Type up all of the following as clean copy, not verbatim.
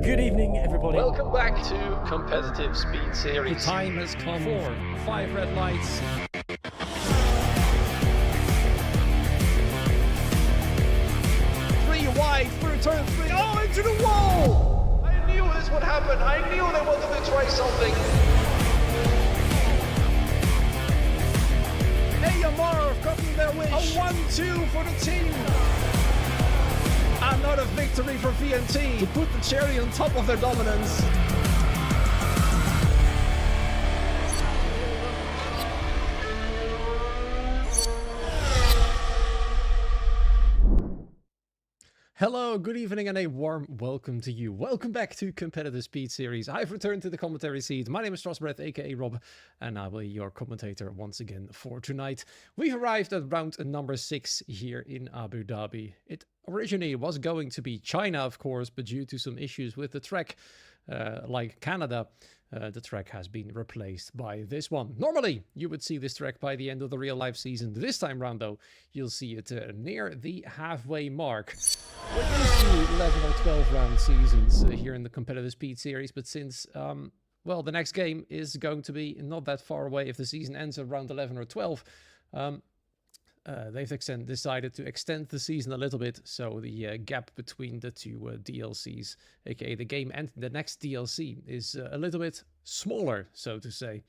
Good evening, everybody. Welcome back to Competitive Speed Series. The time has come for 5 red lights. 3 wide through turn 3. Oh, into the wall! I knew this would happen. I knew they wanted to try something. AMR have gotten their wish. A 1-2 for the team. Another victory for VNT to put the cherry on top of their dominance. Hello, good evening, and a warm welcome to you. Welcome back to Competitive Speed Series. I've returned to the commentary seat. My name is Strasbreth, aka Rob, and I will be your commentator once again for tonight. We've arrived at round number 6 here in Abu Dhabi. It originally was going to be China, of course, but due to some issues with the track, like Canada, the track has been replaced by this one. Normally, you would see this track by the end of the real-life season. This time round, though, you'll see it near the halfway mark. We're used to 11 or 12 round seasons here in the Competitive Speed Series, but since, well, the next game is going to be not that far away if the season ends at round 11 or 12, they've decided to extend the season a little bit, so the gap between the two DLCs, aka the game and the next DLC, is a little bit smaller, so to say.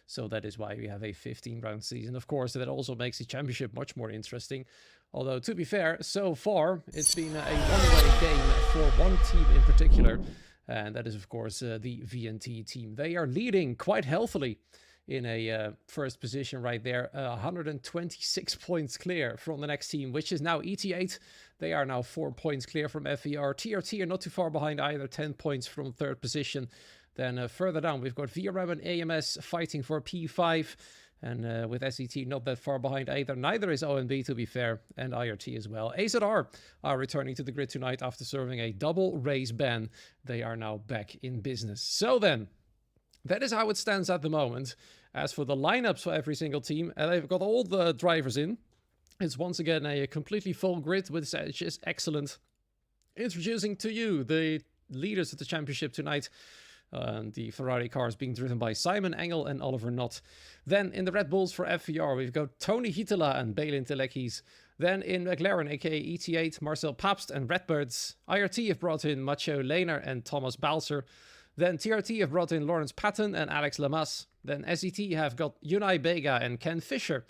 So that is why we have a 15-round season. Of course, that also makes the championship much more interesting. Although, to be fair, so far, it's been a one-way game for one team in particular. And that is, of course, the VNT team. They are leading quite healthily in a first position right there. 126 points clear from the next team, which is now ET8. They are now 4 points clear from FER. TRT are not too far behind either, 10 points from third position. Then further down, we've got VRM and AMS fighting for P5. And with SET not that far behind either. Neither is ONB, to be fair, and IRT as well. AZR are returning to the grid tonight after serving a double race ban. They are now back in business. So then, that is how it stands at the moment. As for the lineups for every single team, they've got all the drivers in. It's once again a completely full grid, which is excellent. Introducing to you the leaders of the championship tonight. The Ferrari cars being driven by Simon Engel and Oliver Knott. Then in the Red Bulls for FVR, we've got Tony Hitala and Balin Telekis. Then in McLaren, aka ET8, Marcel Pabst and Redbirds. IRT have brought in Macho Lehner and Thomas Balser. Then TRT have brought in Lawrence Patton and Alex Lamas. Then SET have got Unai Bega and Ken Fisher.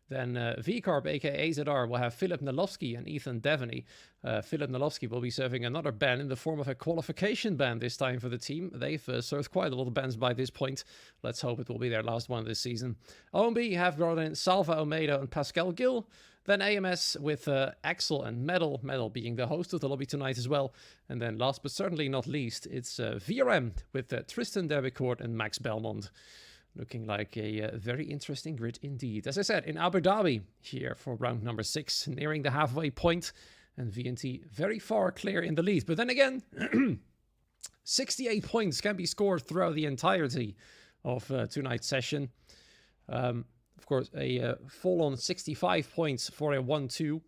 Then VCarb, aka AZR, will have Philip Nalowski and Ethan Devaney. Philip Nalowski will be serving another ban in the form of a qualification ban this time for the team. They've served quite a lot of bans by this point. Let's hope it will be their last one this season. OMB have brought in Salva Almeida and Pascal Gill. Then AMS with Axel and Medal. Medal being the host of the lobby tonight as well. And then last but certainly not least, it's VRM with Tristan Derbicourt and Max Belmont. Looking like a very interesting grid indeed. As I said, in Abu Dhabi here for round number 6, nearing the halfway point, and VNT very far clear in the lead. But then again, 68 points can be scored throughout the entirety of tonight's session. Of course, a full-on 65 points for a 1-2,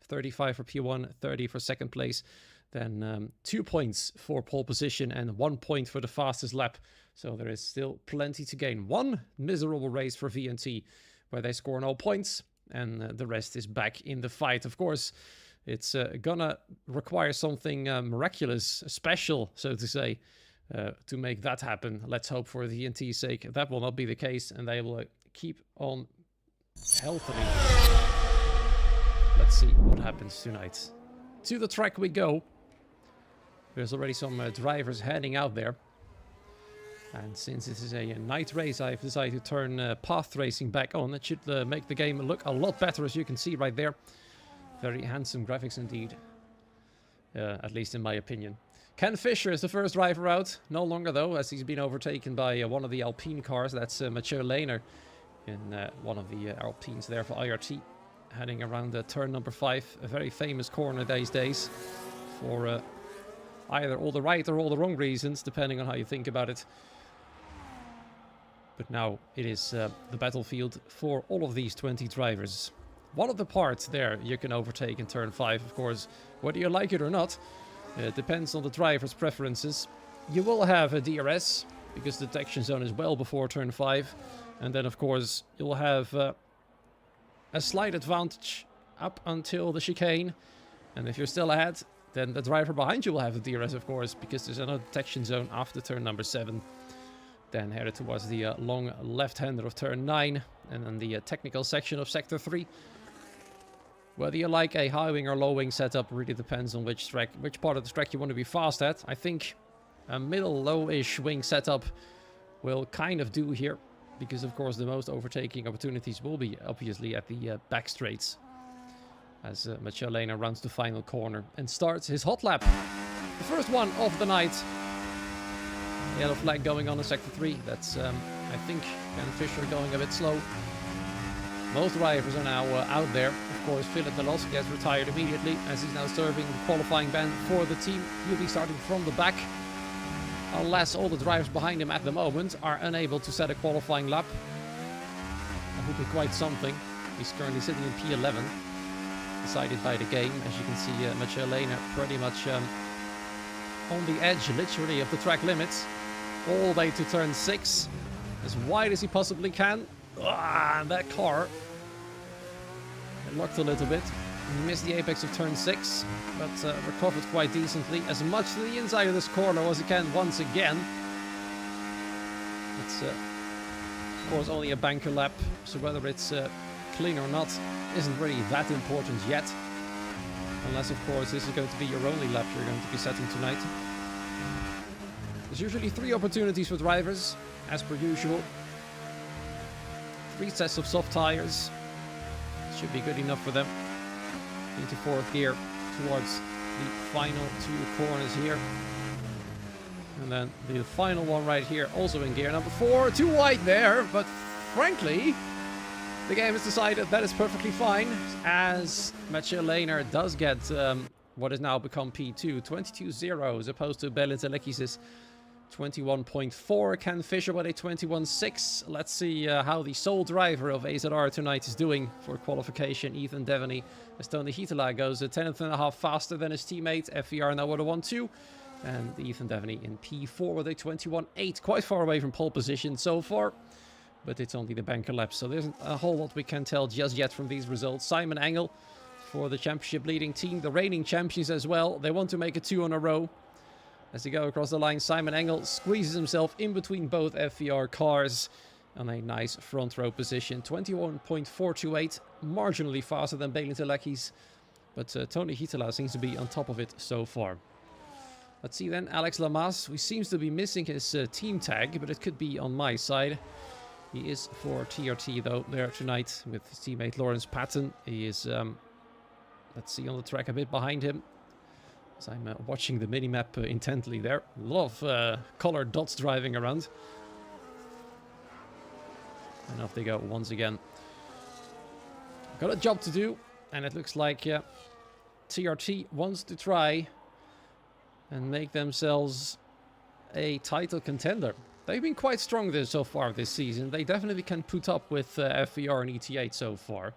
35 for P1, 30 for second place. Then 2 points for pole position and 1 point for the fastest lap. So there is still plenty to gain. One miserable race for VNT where they score no points and the rest is back in the fight. Of course, it's gonna require something miraculous, special, so to say, to make that happen. Let's hope for VNT's sake that will not be the case and they will keep on healthily. Let's see what happens tonight. To the track we go. There's already some drivers heading out there. And since this is a night race, I've decided to turn path racing back on. It should make the game look a lot better, as you can see right there. Very handsome graphics indeed. At least in my opinion. Ken Fisher is the first driver out. No longer though, as he's been overtaken by one of the Alpine cars. That's Matthieu Lehner in one of the Alpines there for IRT. Heading around turn number 5. A very famous corner these days. For either all the right or all the wrong reasons, depending on how you think about it. But now it is the battlefield for all of these 20 drivers. One of the parts there you can overtake in turn 5, of course, whether you like it or not. It depends on the driver's preferences. You will have a DRS, because the detection zone is well before turn 5. And then, of course, you'll have a slight advantage up until the chicane. And if you're still ahead, then the driver behind you will have the DRS, of course, because there's another detection zone after turn number 7. Then headed towards the long left-hander of turn 9. And then the technical section of sector 3. Whether you like a high-wing or low-wing setup really depends on which part of the track you want to be fast at. I think a middle low-ish wing setup will kind of do here, because of course the most overtaking opportunities will be obviously at the back straights, as Mathieu Lehner runs the final corner and starts his hot lap. The first one of the night. Yellow flag going on in sector 3. That's I think Ken Fisher going a bit slow. Most drivers are now out there. Of course, Philip Delos gets retired immediately, as he's now serving the qualifying ban for the team. He'll be starting from the back, unless all the drivers behind him at the moment are unable to set a qualifying lap. That would be quite something. He's currently sitting in P11, decided by the game. As you can see, Mathieu Lehner pretty much on the edge, literally, of the track limits, all the way to turn 6, as wide as he possibly can. And that car, it locked a little bit. He missed the apex of turn 6, but recovered quite decently, as much to the inside of this corner as he can once again. It's, of course, only a banker lap, so whether it's clean or not isn't really that important yet. Unless, of course, this is going to be your only lap you're going to be setting tonight. There's usually 3 opportunities for drivers, as per usual. 3 sets of soft tires. Should be good enough for them. Into 4th gear towards the final 2 corners here. And then the final one right here, also in gear number 4. Too wide there, but frankly, the game has decided that is perfectly fine, as Mathieu Lehner does get what has now become P2, 22.0, as opposed to Belin Zelekis' 21.4. Ken Fisher with a 21.6. Let's see how the sole driver of AZR tonight is doing for qualification, Ethan Devaney, as Tony Hietala goes a 10.5 faster than his teammate, FVR now with a 1.2. And Ethan Devaney in P4 with a 21.8, quite far away from pole position so far. But it's only the banker lap, so there's a whole lot we can tell just yet from these results. Simon Engel for the championship leading team, the reigning champions as well. They want to make it 2 in a row. As they go across the line, Simon Engel squeezes himself in between both FVR cars on a nice front row position. 21.428, marginally faster than Belin Zelekis, but Tony Hietala seems to be on top of it so far. Let's see then, Alex Lamas, who seems to be missing his team tag, but it could be on my side. He is for TRT though there tonight with his teammate Lawrence Patton. He is, let's see, on the track a bit behind him. As I'm watching the minimap intently there. A lot of colored dots driving around. And off they go once again. Got a job to do, and it looks like TRT wants to try and make themselves a title contender. They've been quite strong there so far this season. They definitely can put up with FVR and ET8 so far.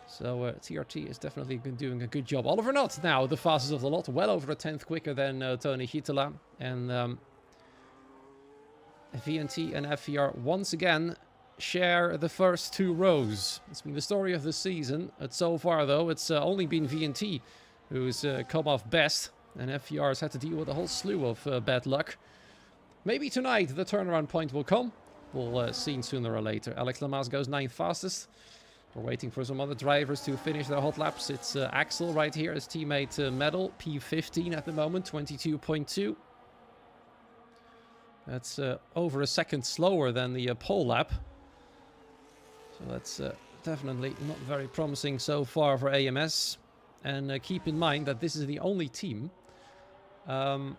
So TRT is definitely been doing a good job. Oliver Knott now the fastest of the lot, well over a 10th quicker than Tony Hietala. And VNT and FVR once again share the first 2 rows. It's been the story of the season. So far though, it's only been VNT who's come off best. And FVR has had to deal with a whole slew of bad luck. Maybe tonight the turnaround point will come. We'll see sooner or later. Alex Lamas goes 9th fastest. We're waiting for some other drivers to finish their hot laps. It's Axel right here, his teammate Medal, P15 at the moment, 22.2. That's over a second slower than the pole lap. So that's definitely not very promising so far for AMS. And keep in mind that this is the only team that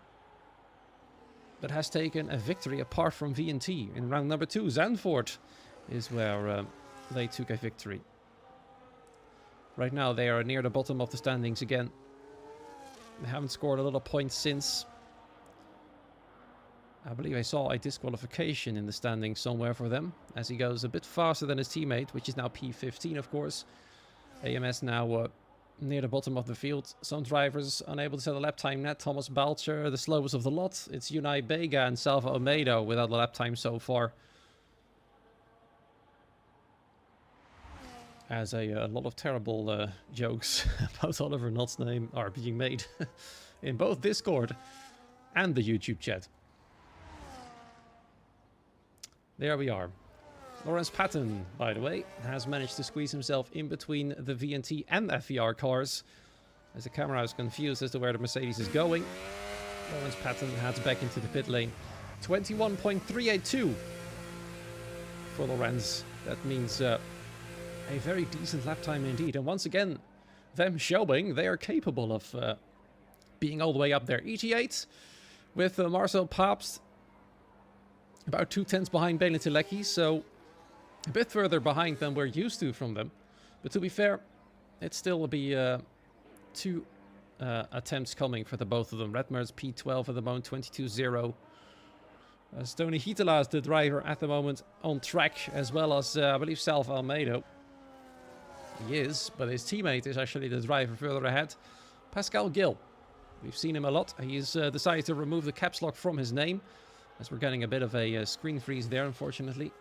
has taken a victory apart from VNT. In round number 2, Zandvoort is where they took a victory. Right now they are near the bottom of the standings again. They haven't scored a lot of points since. I believe I saw a disqualification in the standings somewhere for them, as he goes a bit faster than his teammate, which is now P15 of course. AMS now near the bottom of the field. Some drivers unable to set a lap time net. Thomas Balcher, the slowest of the lot. It's Unai Bega and Salva Almeida without a lap time so far. As a lot of terrible jokes about Oliver Knott's name are being made in both Discord and the YouTube chat. There we are. Lawrence Patton, by the way, has managed to squeeze himself in between the VNT and FVR cars. As the camera is confused as to where the Mercedes is going, Lawrence Patton heads back into the pit lane. 21.382 for Lawrence. That means a very decent lap time indeed. And once again, them showing they are capable of being all the way up there. ET8 with Marcel Pabst about 2/10 behind Balin Tilecki, so a bit further behind than we're used to from them. But to be fair, it still will be 2 attempts coming for the both of them. Redmer's P12 at the moment, 22.0. Tony Hitala is the driver at the moment on track, as well as, I believe, Salva Almeida. He is, but his teammate is actually the driver further ahead. Pascal Gill. We've seen him a lot. He's decided to remove the caps lock from his name, as we're getting a bit of a screen freeze there, unfortunately.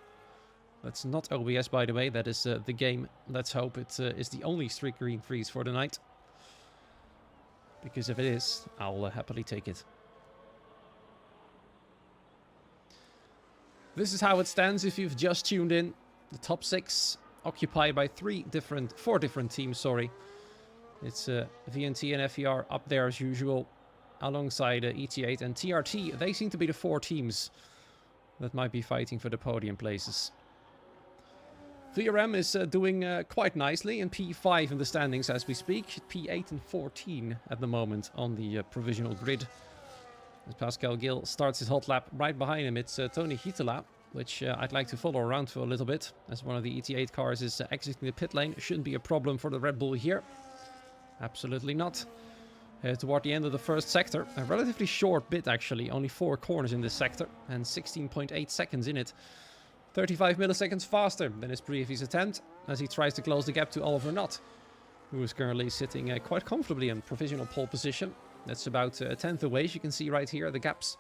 That's not OBS, by the way. That is the game. Let's hope it is the only screen freeze for the night. Because if it is, I'll happily take it. This is how it stands if you've just tuned in. The top 6 occupied by 4 different teams, sorry. It's VNT and FER up there as usual, alongside ET8 and TRT. They seem to be the 4 teams that might be fighting for the podium places. VRM is doing quite nicely in P5 in the standings as we speak. P8 and 14 at the moment on the provisional grid. As Pascal Gill starts his hot lap, right behind him it's Tony Hitala, which I'd like to follow around for a little bit, as one of the ET8 cars is exiting the pit lane. Shouldn't be a problem for the Red Bull here. Absolutely not. Toward the end of the first sector, a relatively short bit actually, only 4 corners in this sector and 16.8 seconds in it. 35 milliseconds faster than his previous attempt, as he tries to close the gap to Oliver Knott, who is currently sitting quite comfortably in provisional pole position. That's about a 10th away, as you can see right here. The gaps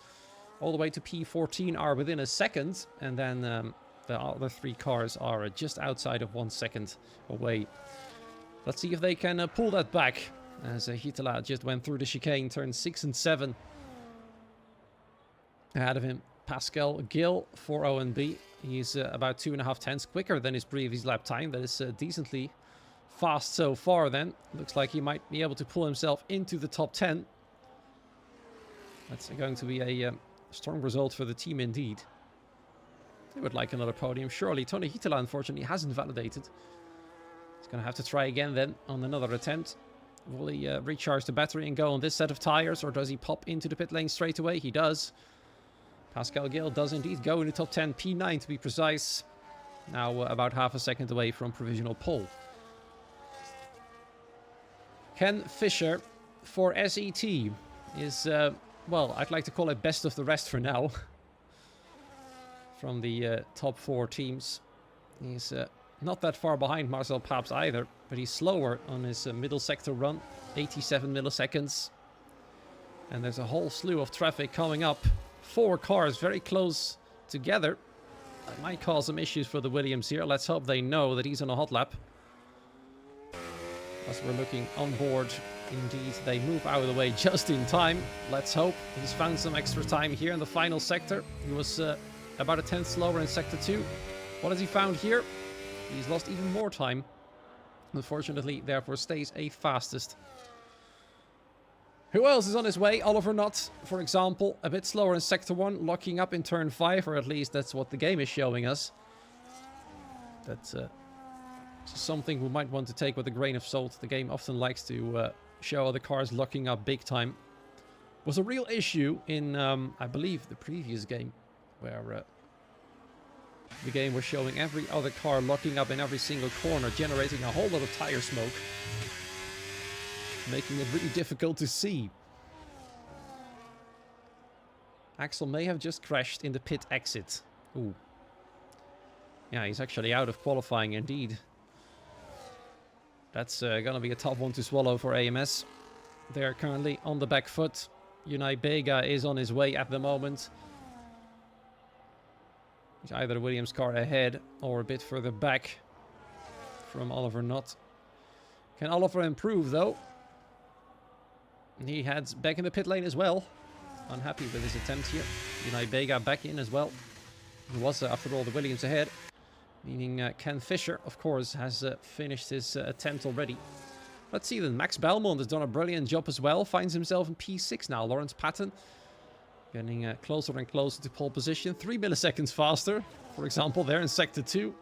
all the way to P14 are within a second, and then the other 3 cars are just outside of 1 second away. Let's see if they can pull that back, as Hitala just went through the chicane, turns 6 and 7. Ahead of him, Pascal Gill for ONB. He's about 2.5 tenths quicker than his previous lap time. That is decently fast so far then. Looks like he might be able to pull himself into the top 10. That's going to be a strong result for the team indeed. They would like another podium, surely. Tony Hitala, unfortunately, hasn't validated. He's going to have to try again then on another attempt. Will he recharge the battery and go on this set of tires, or does he pop into the pit lane straight away? He does. Pascal Gill does indeed go in the top 10, P9 to be precise. Now about half a second away from provisional pole. Ken Fisher for SET is, well, I'd like to call it best of the rest for now. From the top 4 teams. He's not that far behind Marcel Pabst either, but he's slower on his middle sector run, 87 milliseconds. And there's a whole slew of traffic coming up. 4 cars very close together. That might cause some issues for the Williams here. Let's hope they know that he's on a hot lap. As we're looking on board, indeed, they move out of the way just in time. Let's hope he's found some extra time here in the final sector. He was about a 10th slower in sector 2. What has he found here? He's lost even more time. Unfortunately, therefore stays 8th fastest. Who else is on his way? Oliver Knott, for example, a bit slower in sector 1, locking up in turn 5, or at least that's what the game is showing us. That's something we might want to take with a grain of salt. The game often likes to show other cars locking up big time. Was a real issue in, I believe, the previous game, where the game was showing every other car locking up in every single corner, generating a whole lot of tire smoke. Making it really difficult to see. Axel may have just crashed in the pit exit. Ooh. Yeah, he's actually out of qualifying indeed. That's going to be a tough one to swallow for AMS. They're currently on the back foot. Unai Bega is on his way at the moment. He's either Williams' car ahead or a bit further back from Oliver Knott. Can Oliver improve though? He heads back in the pit lane as well. Unhappy with his attempt here. Unai Bega back in as well. He was, after all, the Williams ahead. Meaning Ken Fisher, of course, has finished his attempt already. Let's see then. Max Belmont has done a brilliant job as well. Finds himself in P6 now. Lawrence Patton getting closer and closer to pole position. 3 milliseconds faster, for example, there in Sector 2.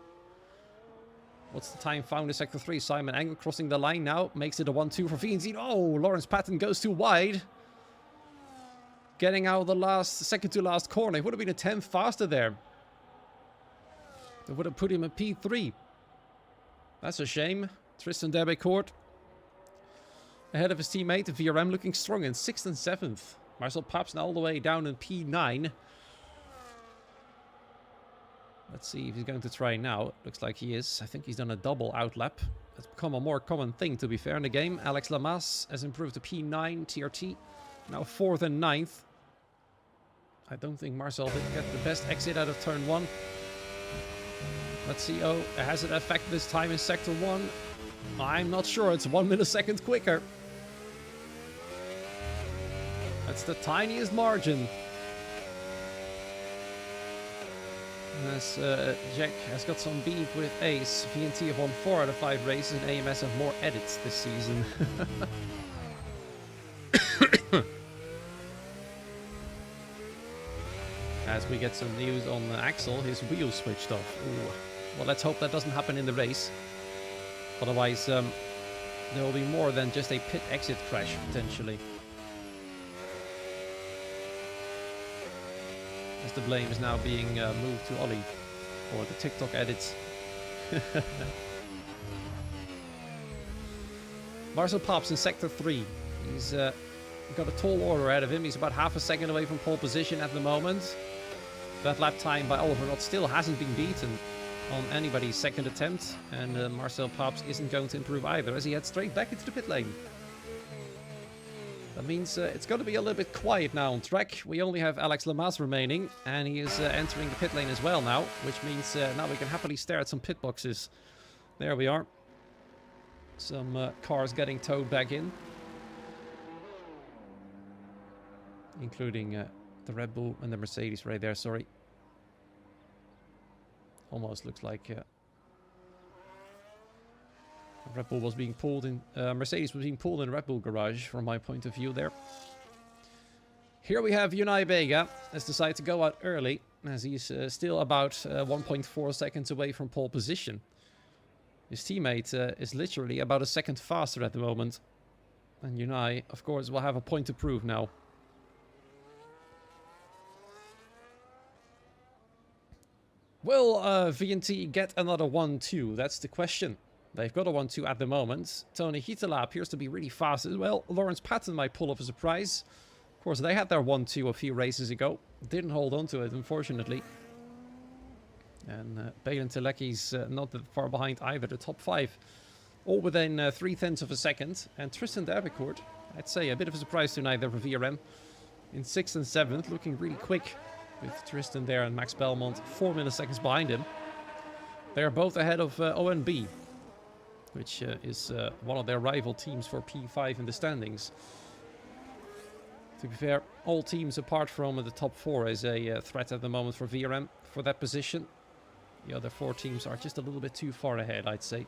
What's the time found in Sector 3? Simon Engel crossing the line now. Makes it a 1-2 for VNZ. Oh, Lawrence Patton goes too wide. Getting out of the second to last corner. It would have been a 10th faster there. That would have put him at P3. That's a shame. Tristan Debecourt ahead of his teammate. VRM looking strong in 6th and 7th. Marcel Paps now all the way down in P9. Let's see if he's going to try now. Looks like he is. I think he's done a double outlap. That's become a more common thing, to be fair, in the game. Alex Lamas has improved to P9 TRT. Now 4th and 9th. I don't think Marcel did get the best exit out of turn 1. Let's see. Oh, has it affected this time in Sector 1? I'm not sure. It's 1 millisecond quicker. That's the tiniest margin. As Jack has got some beef with Ace. VNT have won 4 out of 5 races and AMS have more edits this season. As we get some news on Axel, his wheel switched off. Ooh. Well, let's hope that doesn't happen in the race. Otherwise, there will be more than just a pit exit crash, potentially. As the blame is now being moved to Ollie for the TikTok edits. Marcel Paps in Sector 3. He's got a tall order ahead of him. He's about half a second away from pole position at the moment. That lap time by Oliver Knott still hasn't been beaten on anybody's second attempt. And Marcel Paps isn't going to improve either as he heads straight back into the pit lane. That means it's going to be a little bit quiet now on track. We only have Alex Lamas remaining, and he is entering the pit lane as well now, which means now we can happily stare at some pit boxes. There we are. Some cars getting towed back in. Including the Red Bull and the Mercedes right there, sorry. Almost looks like Red Bull was being pulled in, Mercedes was being pulled in the Red Bull garage from my point of view there. Here we have Unai Bega has decided to go out early as he's still about 1.4 seconds away from pole position. His teammate is literally about a second faster at the moment. And Unai, of course, will have a point to prove now. Will VNT get another 1-2? That's the question. They've got a 1-2 at the moment. Tony Hitala appears to be really fast as well. Lawrence Patton might pull off a surprise. Of course, they had their 1-2 a few races ago. Didn't hold on to it, unfortunately. And Balin Teleki's not that far behind either. The top 5, all within 0.3 of a second. And Tristan Debecourt, I'd say a bit of a surprise tonight there for VRM. In 6th and 7th, looking really quick. With Tristan there and Max Belmont 4 milliseconds behind him. They are both ahead of ONB, which is one of their rival teams for P5 in the standings. To be fair, all teams apart from the top 4 is a threat at the moment for VRM for that position. The other 4 teams are just a little bit too far ahead, I'd say.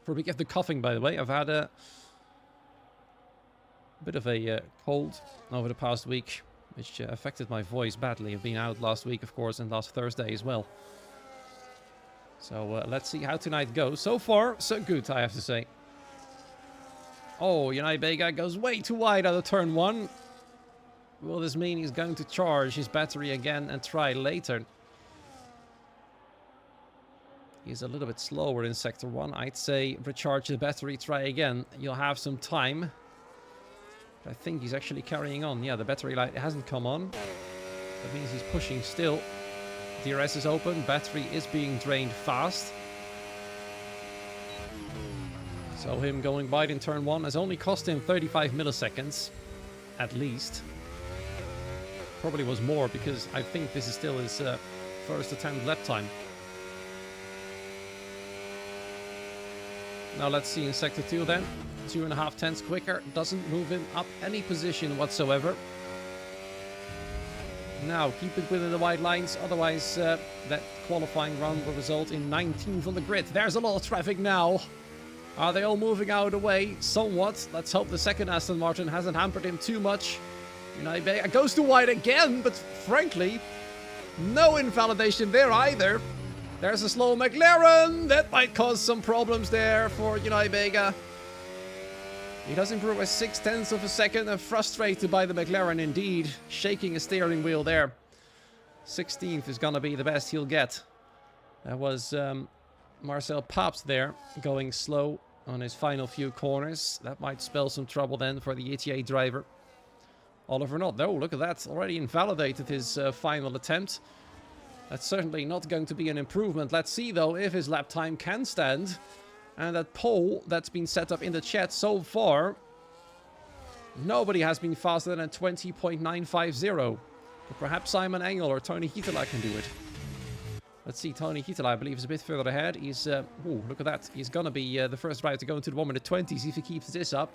Forgive the coughing, by the way. I've had a bit of a cold over the past week, which affected my voice badly. I've been out last week, of course, and last Thursday as well. So let's see how tonight goes. So far, so good, I have to say. Oh, Unai Bega goes way too wide out of turn 1. Will this mean he's going to charge his battery again and try later? He's a little bit slower in Sector 1. I'd say recharge the battery, try again. You'll have some time. I think he's actually carrying on. Yeah, the battery light hasn't come on. That means he's pushing still. DRS is open. Battery is being drained fast. So him going wide in turn 1 has only cost him 35 milliseconds. At least. Probably was more because I think this is still his first attempt lap time. Now let's see in Sector 2 then. 2.5 tenths quicker. Doesn't move him up any position whatsoever. Now keep it within the white lines. Otherwise that qualifying round will result in 19th on the grid. There's a lot of traffic now. Are they all moving out of the way? Somewhat. Let's hope the second Aston Martin hasn't hampered him too much. Unai goes to wide again, but frankly, no invalidation there either. There's a slow McLaren. That might cause some problems there for Unai Vega. He does improve by 0.6 of a second. And frustrated by the McLaren indeed. Shaking his steering wheel there. 16th is going to be the best he'll get. That was Marcel Paps there going slow on his final few corners. That might spell some trouble then for the ETA driver. Oliver Knott, no, look at that. Already invalidated his final attempt. That's certainly not going to be an improvement. Let's see, though, if his lap time can stand. And that poll that's been set up in the chat so far, nobody has been faster than 20.950. But perhaps Simon Engel or Tony Hietala can do it. Let's see, Tony Hietala, I believe, is a bit further ahead. He's, ooh, look at that. He's going to be the first driver to go into the 1:20s if he keeps this up.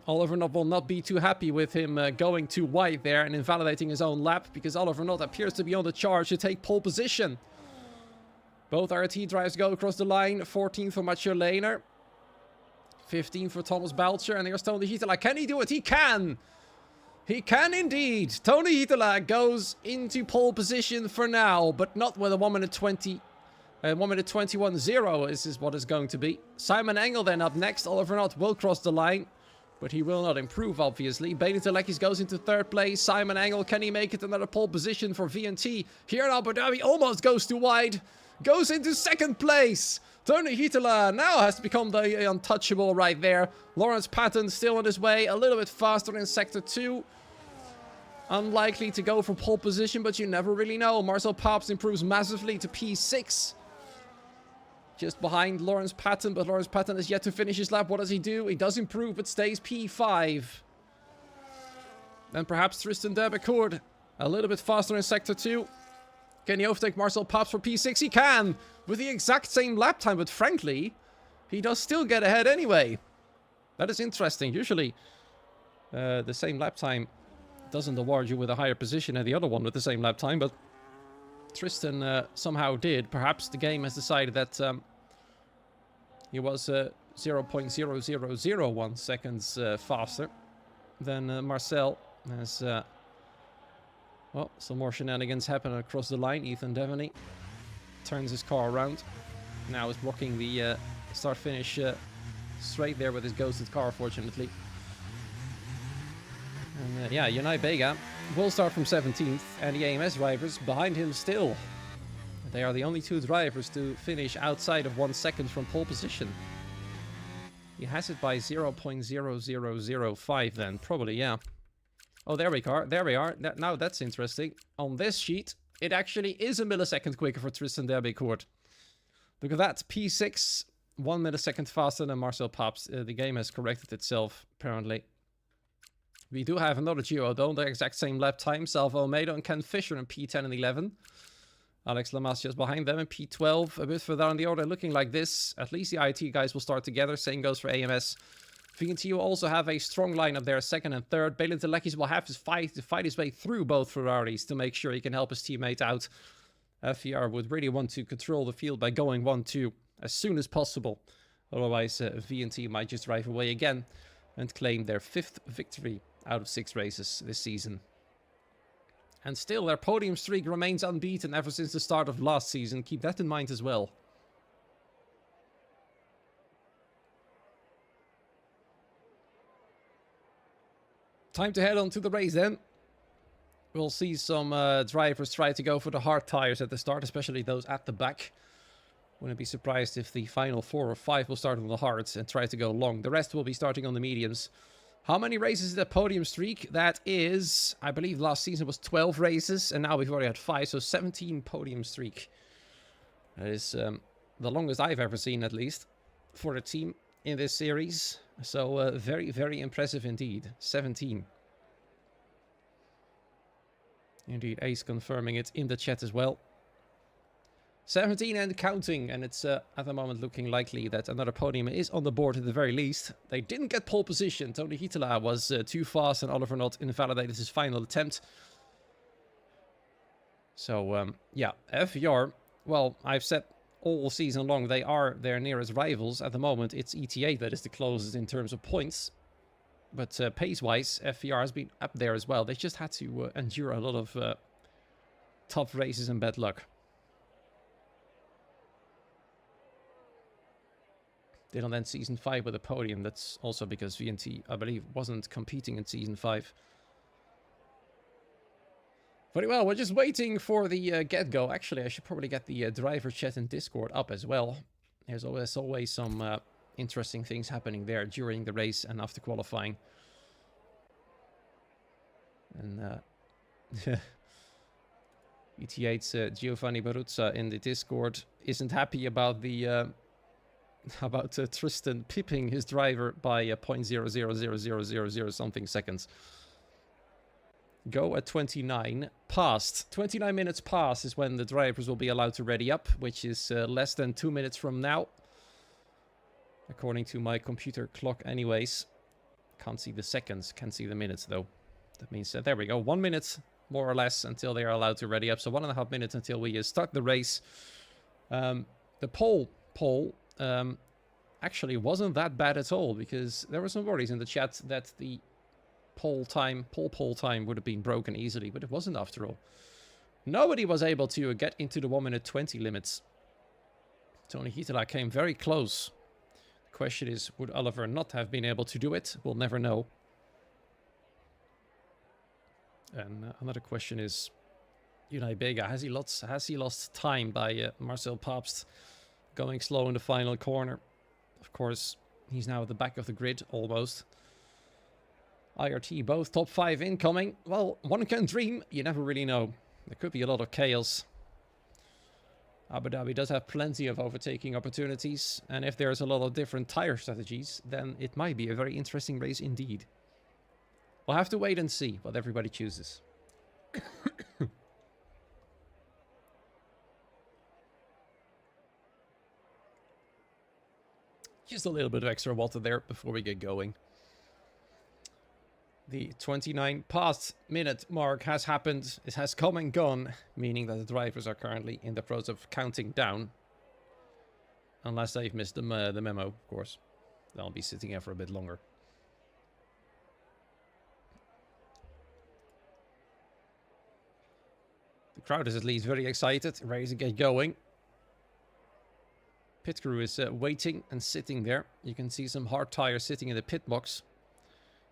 Oliver Knott will not be too happy with him going too wide there and invalidating his own lap, because Oliver Knott appears to be on the charge to take pole position. Both RT drivers go across the line. 14th for Mathieu Lehner. 15th for Thomas Belcher. And here's Tony Hietala. Can he do it? He can! He can indeed. Tony Hietala goes into pole position for now, but not with a 1:20. 1:21.0 is what it's going to be. Simon Engel then up next. Oliver Knott will cross the line, but he will not improve, obviously. Benny Telekis goes into third place. Simon Engel, can he make it another pole position for VNT? Here in Abu Dhabi, almost goes too wide. Goes into second place. Tony Hietala now has become the untouchable right there. Lawrence Patton still on his way. A little bit faster in Sector 2. Unlikely to go for pole position, but you never really know. Marcel Paps improves massively to P6. Just behind Lawrence Patton, but Lawrence Patton is yet to finish his lap. What does he do? He does improve, but stays P5. Then perhaps Tristan Derbecourt, a little bit faster in Sector 2. Can he overtake Marcel Paps for P6? He can, with the exact same lap time, but frankly, he does still get ahead anyway. That is interesting. Usually, the same lap time doesn't award you with a higher position than the other one with the same lap time, but Tristan somehow did. Perhaps the game has decided that he was 0.0001 seconds faster than Marcel. As well, some more shenanigans happen across the line. Ethan Devaney turns his car around. Now is blocking the start-finish straight there with his ghosted car, fortunately. And yeah, Unai Vega will start from 17th, and the AMS drivers behind him still. They are the only two drivers to finish outside of 1 second from pole position. He has it by 0.0005 then, probably, yeah. Oh, there we are. There we are. Now that's interesting. On this sheet, it actually is a millisecond quicker for Tristan Derbecourt. Look at that. P6, 1 millisecond faster than Marcel Paps. The game has corrected itself, apparently. We do have another duo, though. The exact same lap time. Salvo Almeida and Ken Fisher in P10 and 11. Alex Lamas just behind them in P12. A bit further down the order, looking like this. At least the IT guys will start together. Same goes for AMS. VNT will also have a strong lineup there, second and third. Balin Telekis will have to fight his way through both Ferraris to make sure he can help his teammate out. FVR would really want to control the field by going 1-2 as soon as possible. Otherwise, VNT might just drive away again and claim their 5th victory out of 6 races this season. And still, their podium streak remains unbeaten ever since the start of last season. Keep that in mind as well. Time to head on to the race then. We'll see some drivers try to go for the hard tires at the start, especially those at the back. Wouldn't be surprised if the final 4 or 5 will start on the hards and try to go long. The rest will be starting on the mediums. How many races is the podium streak? That is, I believe last season was 12 races, and now we've already had 5, so 17 podium streak. That is the longest I've ever seen, at least, for a team in this series. So very, very impressive indeed. 17. Indeed, Ace confirming it in the chat as well. 17 and counting, and it's at the moment looking likely that another podium is on the board at the very least. They didn't get pole position. Tony Hietala was too fast, and Oliver Knott invalidated his final attempt. So, yeah, FVR, well, I've said all season long they are their nearest rivals. At the moment, it's ETA that is the closest in terms of points. But pace-wise, FVR has been up there as well. They just had to endure a lot of tough races and bad luck. They don't end Season 5 with a podium. That's also because VNT, I believe, wasn't competing in Season 5. Very well, we're just waiting for the get-go. Actually, I should probably get the driver chat in Discord up as well. There's always some interesting things happening there during the race and after qualifying. And ET8's Giovanni Baruzza in the Discord isn't happy about the Tristan pipping his driver by 0.000000 something seconds. Go at 29 past. 29 minutes past is when the drivers will be allowed to ready up, which is less than 2 minutes from now. According to my computer clock anyways. Can't see the seconds, can see the minutes though. That means, there we go, 1 minute more or less until they are allowed to ready up. So 1.5 minutes until we start the race. The pole actually wasn't that bad at all, because there were some worries in the chat that the pole time would have been broken easily, but it wasn't after all. Nobody was able to get into the 1 minute 20 limits. Tony Hietala came very close. The question is, would Oliver not have been able to do it? We'll never know. And another question is, Unai Bega, has he lost time by Marcel Pabst going slow in the final corner? Of course, he's now at the back of the grid, almost. IRT, both top 5 incoming. Well, one can dream, you never really know. There could be a lot of chaos. Abu Dhabi does have plenty of overtaking opportunities, and if there's a lot of different tire strategies, then it might be a very interesting race indeed. We'll have to wait and see what everybody chooses. Just a little bit of extra water there before we get going. The 29 past minute mark has happened. It has come and gone, meaning that the drivers are currently in the process of counting down. Unless they've missed the memo, of course. They'll be sitting here for a bit longer. The crowd is at least very excited, ready to get going. Pit crew is waiting and sitting there. You can see some hard tires sitting in the pit box.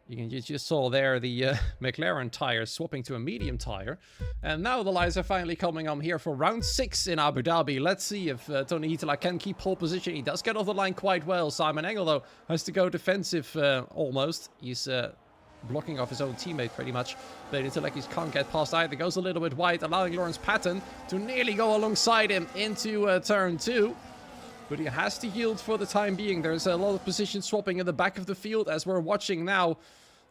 You just saw there the McLaren tire swapping to a medium tire. And now the lights are finally coming on here for round 6 in Abu Dhabi. Let's see if Tony Hietala can keep pole position. He does get off the line quite well. Simon Engel, though, has to go defensive almost. He's blocking off his own teammate pretty much. But Intelekis can't get past either. Goes a little bit wide, allowing Lawrence Patton to nearly go alongside him into turn 2. But he has to yield for the time being. There's a lot of position swapping in the back of the field as we're watching now.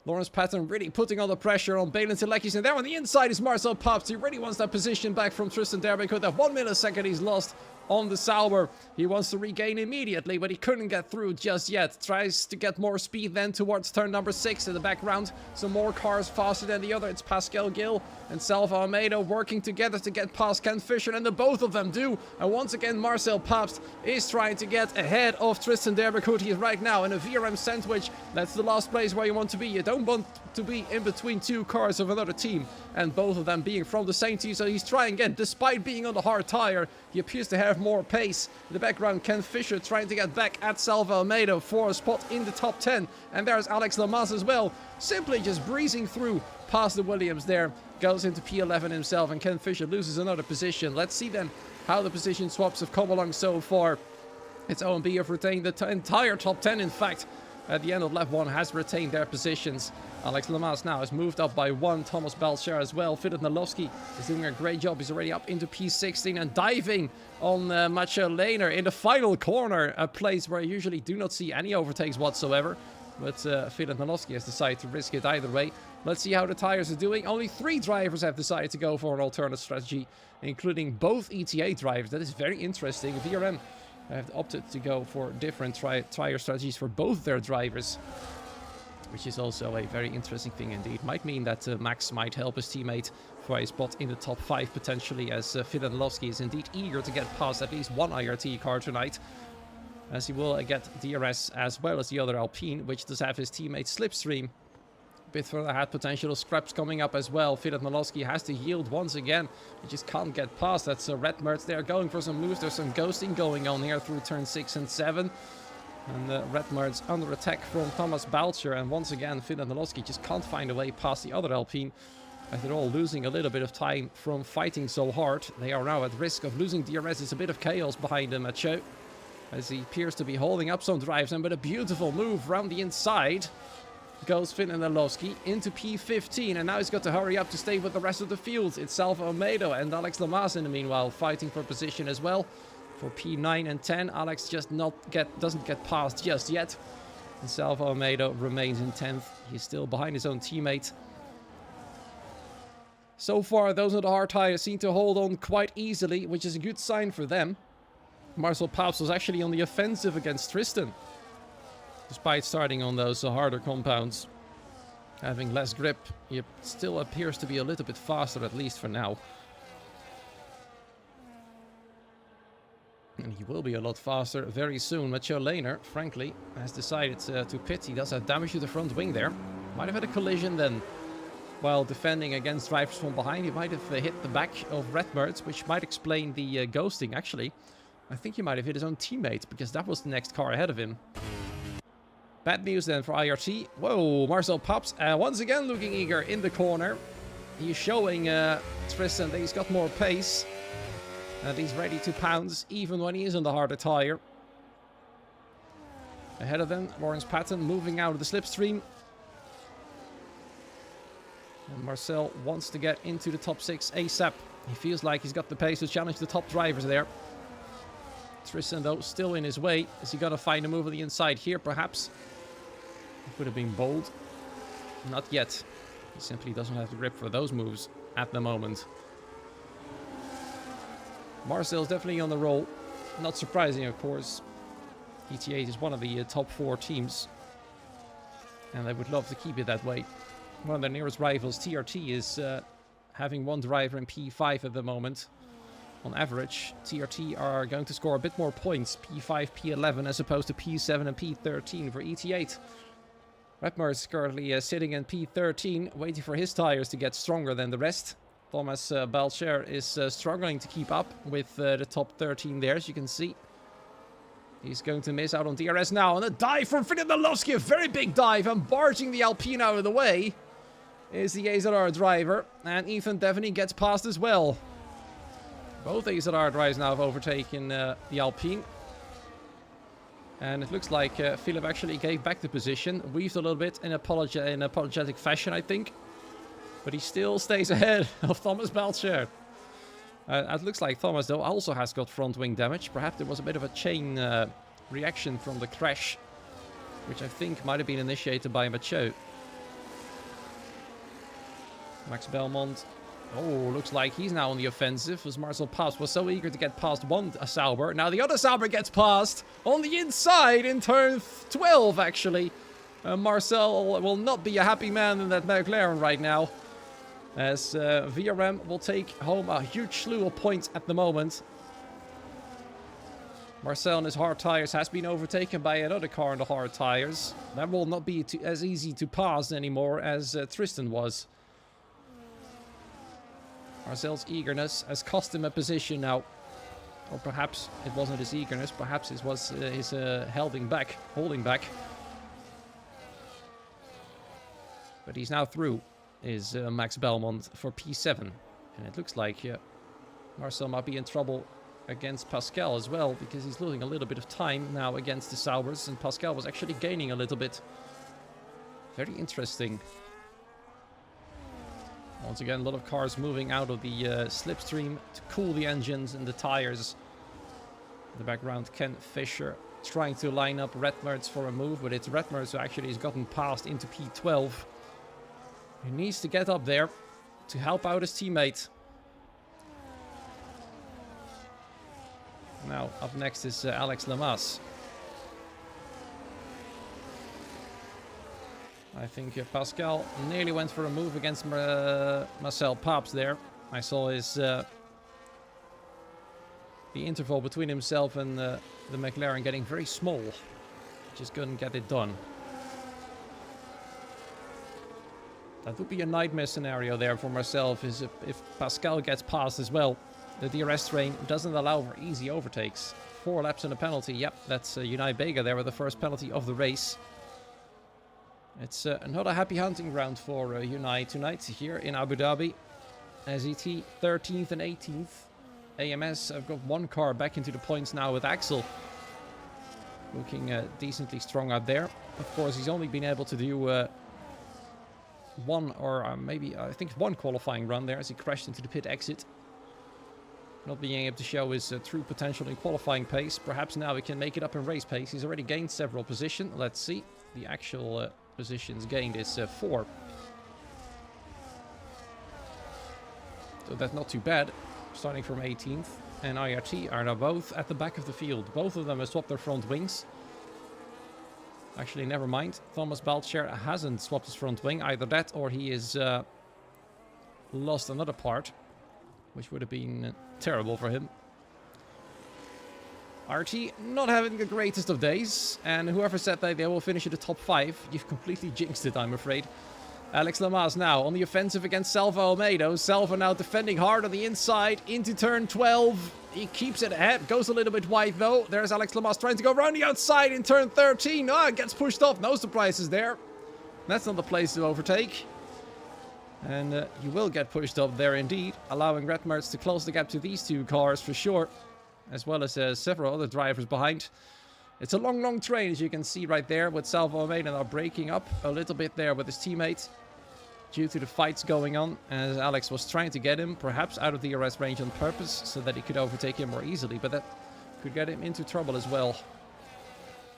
Lawrence Patton really putting all the pressure on Balin Telekis. And there on the inside is Marcel Pabst. He really wants that position back from Tristan Derbico. That 1 millisecond he's lost on the Sauber. He wants to regain immediately, but he couldn't get through just yet. Tries to get more speed then towards turn number 6 in the background. Some more cars faster than the other. It's Pascal Gill and Salva Almeida working together to get past Ken Fisher, and the both of them do. And once again, Marcel Pabst is trying to get ahead of Tristan Derbicourt. He is right now in a VRM sandwich. That's the last place where you want to be. You don't want to be in between two cars of another team, and both of them being from the same team. So he's trying again, despite being on the hard tire. He appears to have more pace. In the background, Ken Fisher trying to get back at Salva Almeida for a spot in the top 10. And there's Alex Lamas as well, simply just breezing through past the Williams there. Goes into P11 himself, and Ken Fisher loses another position. Let's see then how the position swaps have come along so far. It's OMB have retained the entire top 10, in fact. at the end of lap 1 has retained their positions. Alex Lamas now has moved up by 1. Thomas Belcher as well. Filip Nalowski is doing a great job. He's already up into P16 and diving on Macho Lehner in the final corner. A place where I usually do not see any overtakes whatsoever. But Filip Nalowski has decided to risk it either way. Let's see how the tires are doing. Only 3 drivers have decided to go for an alternate strategy, including both ETA drivers. That is very interesting. VRM have opted to go for different tire strategies for both their drivers, which is also a very interesting thing indeed. Might mean that Max might help his teammate for a spot in the top 5 potentially, as Filip Nalowski is indeed eager to get past at least one IRT car tonight, as he will get DRS as well as the other Alpine, which does have his teammate Slipstream. Bit further ahead, potential scraps coming up as well. Filip Nalowski has to yield once again. He just can't get past. That's Red Mertz. They're going for some moves. There's some ghosting going on here through turn 6 and 7. And Red Mertz under attack from Thomas Belcher. And once again, Filip Nalowski just can't find a way past the other Alpine, as they're all losing a little bit of time from fighting so hard. They are now at risk of losing DRS. It's a bit of chaos behind him, Macho, as he appears to be holding up some drives. And with a beautiful move round the inside goes Filip Nalowski into P15, and now he's got to hurry up to stay with the rest of the field. It's Salvo Almeida and Alex Lamas in the meanwhile fighting for position as well for P9 and 10. Alex just doesn't get past just yet, and Salvo Almeida remains in 10th. He's still behind his own teammate. So far, those on the hard tires seem to hold on quite easily, which is a good sign for them. Marcel Paus was actually on the offensive against Tristan, despite starting on those harder compounds. Having less grip, he still appears to be a little bit faster, at least for now. And he will be a lot faster very soon. Macho Lehner, frankly, has decided to pit. He does have damage to the front wing there. Might have had a collision then while defending against drivers from behind. He might have hit the back of Red Mertz, which might explain the ghosting, actually. I think he might have hit his own teammate, because that was the next car ahead of him. Bad news then for IRT. Whoa, Marcel Paus once again looking eager in the corner. He's showing Tristan that he's got more pace, and he's ready to pounce even when he is on the harder tire. Ahead of them, Lawrence Patton moving out of the slipstream. And Marcel wants to get into the top 6 ASAP. He feels like he's got the pace to challenge the top drivers there. Tristan, though, still in his way. Is he going to find a move on the inside here, perhaps? It would have been bold. Not yet. He simply doesn't have the grip for those moves at the moment. Marcel's definitely on the roll. Not surprising, of course. ETA is one of the top 4 teams, and they would love to keep it that way. One of their nearest rivals, TRT, is having one driver in P5 at the moment. On average, TRT are going to score a bit more points, P5, P11, as opposed to P7 and P13 for ET8. Redmer is currently sitting in P13, waiting for his tires to get stronger than the rest. Thomas Belcher is struggling to keep up with the top 13 there, as you can see. He's going to miss out on DRS now, and a dive from Filip Nalowski, a very big dive, and barging the Alpine out of the way is the AZR driver, and Ethan Devaney gets past as well. Both AZR drivers now have overtaken the Alpine. And it looks like Philip actually gave back the position. Weaved a little bit in apologetic fashion, I think. But he still stays ahead of Thomas Belcher. It looks like Thomas, though, also has got front wing damage. Perhaps there was a bit of a chain reaction from the crash, which I think might have been initiated by Macho. Max Belmont. Oh, looks like he's now on the offensive, as Marcel Paus was so eager to get past one Sauber. Now the other Sauber gets past on the inside in turn 12, actually. Marcel will not be a happy man in that McLaren right now, as VRM will take home a huge slew of points at the moment. Marcel on his hard tires has been overtaken by another car on the hard tires. That will not be as easy to pass anymore as Tristan was. Marcel's eagerness has cost him a position now. Or perhaps it wasn't his eagerness, perhaps it was his holding back. But he's now through, is Max Belmont for P7. And it looks like Marcel might be in trouble against Pascal as well, because he's losing a little bit of time now against the Saubers, and Pascal was actually gaining a little bit. Very interesting. Once again, a lot of cars moving out of the slipstream to cool the engines and the tires. In the background, Ken Fisher trying to line up Redmerds for a move, but it's Redmerds who actually has gotten passed into P12. He needs to get up there to help out his teammate. Now, up next is Alex Lamas. I think Pascal nearly went for a move against Marcel Paps there. I saw his the interval between himself and the McLaren getting very small. Just couldn't get it done. That would be a nightmare scenario there for myself, is if Pascal gets past as well. The DRS train doesn't allow for easy overtakes. 4 laps and a penalty. Yep, that's Unai Bega there with the first penalty of the race. It's not a happy hunting ground for Unai tonight here in Abu Dhabi. SET 13th and 18th. AMS have got 1 car back into the points now with Axel. Looking decently strong out there. Of course, he's only been able to do one or maybe I think 1 qualifying run there as he crashed into the pit exit. Not being able to show his true potential in qualifying pace. Perhaps now he can make it up in race pace. He's already gained several positions. Let's see. The actual positions gained is 4. So that's not too bad. Starting from 18th. And IRT are now both at the back of the field. Both of them have swapped their front wings. Actually, never mind. Thomas Balcher hasn't swapped his front wing. Either that or he is lost another part, which would have been terrible for him. RT not having the greatest of days, and whoever said that they will finish in the top 5, you've completely jinxed it, I'm afraid. Alex Lamas now on the offensive against Salvo Almeida. Salvo now defending hard on the inside into turn 12. He keeps it ahead, goes a little bit wide though. There's Alex Lamas trying to go around the outside in turn 13. Gets pushed off, no surprises there. That's not the place to overtake. And you will get pushed up there indeed, allowing Redmerds to close the gap to these 2 cars for sure, as well as several other drivers behind. It's a long train, as you can see right there, with Salvo Almeida now breaking up a little bit there with his teammate due to the fights going on, as Alex was trying to get him, perhaps out of the DRS range on purpose, so that he could overtake him more easily, but that could get him into trouble as well.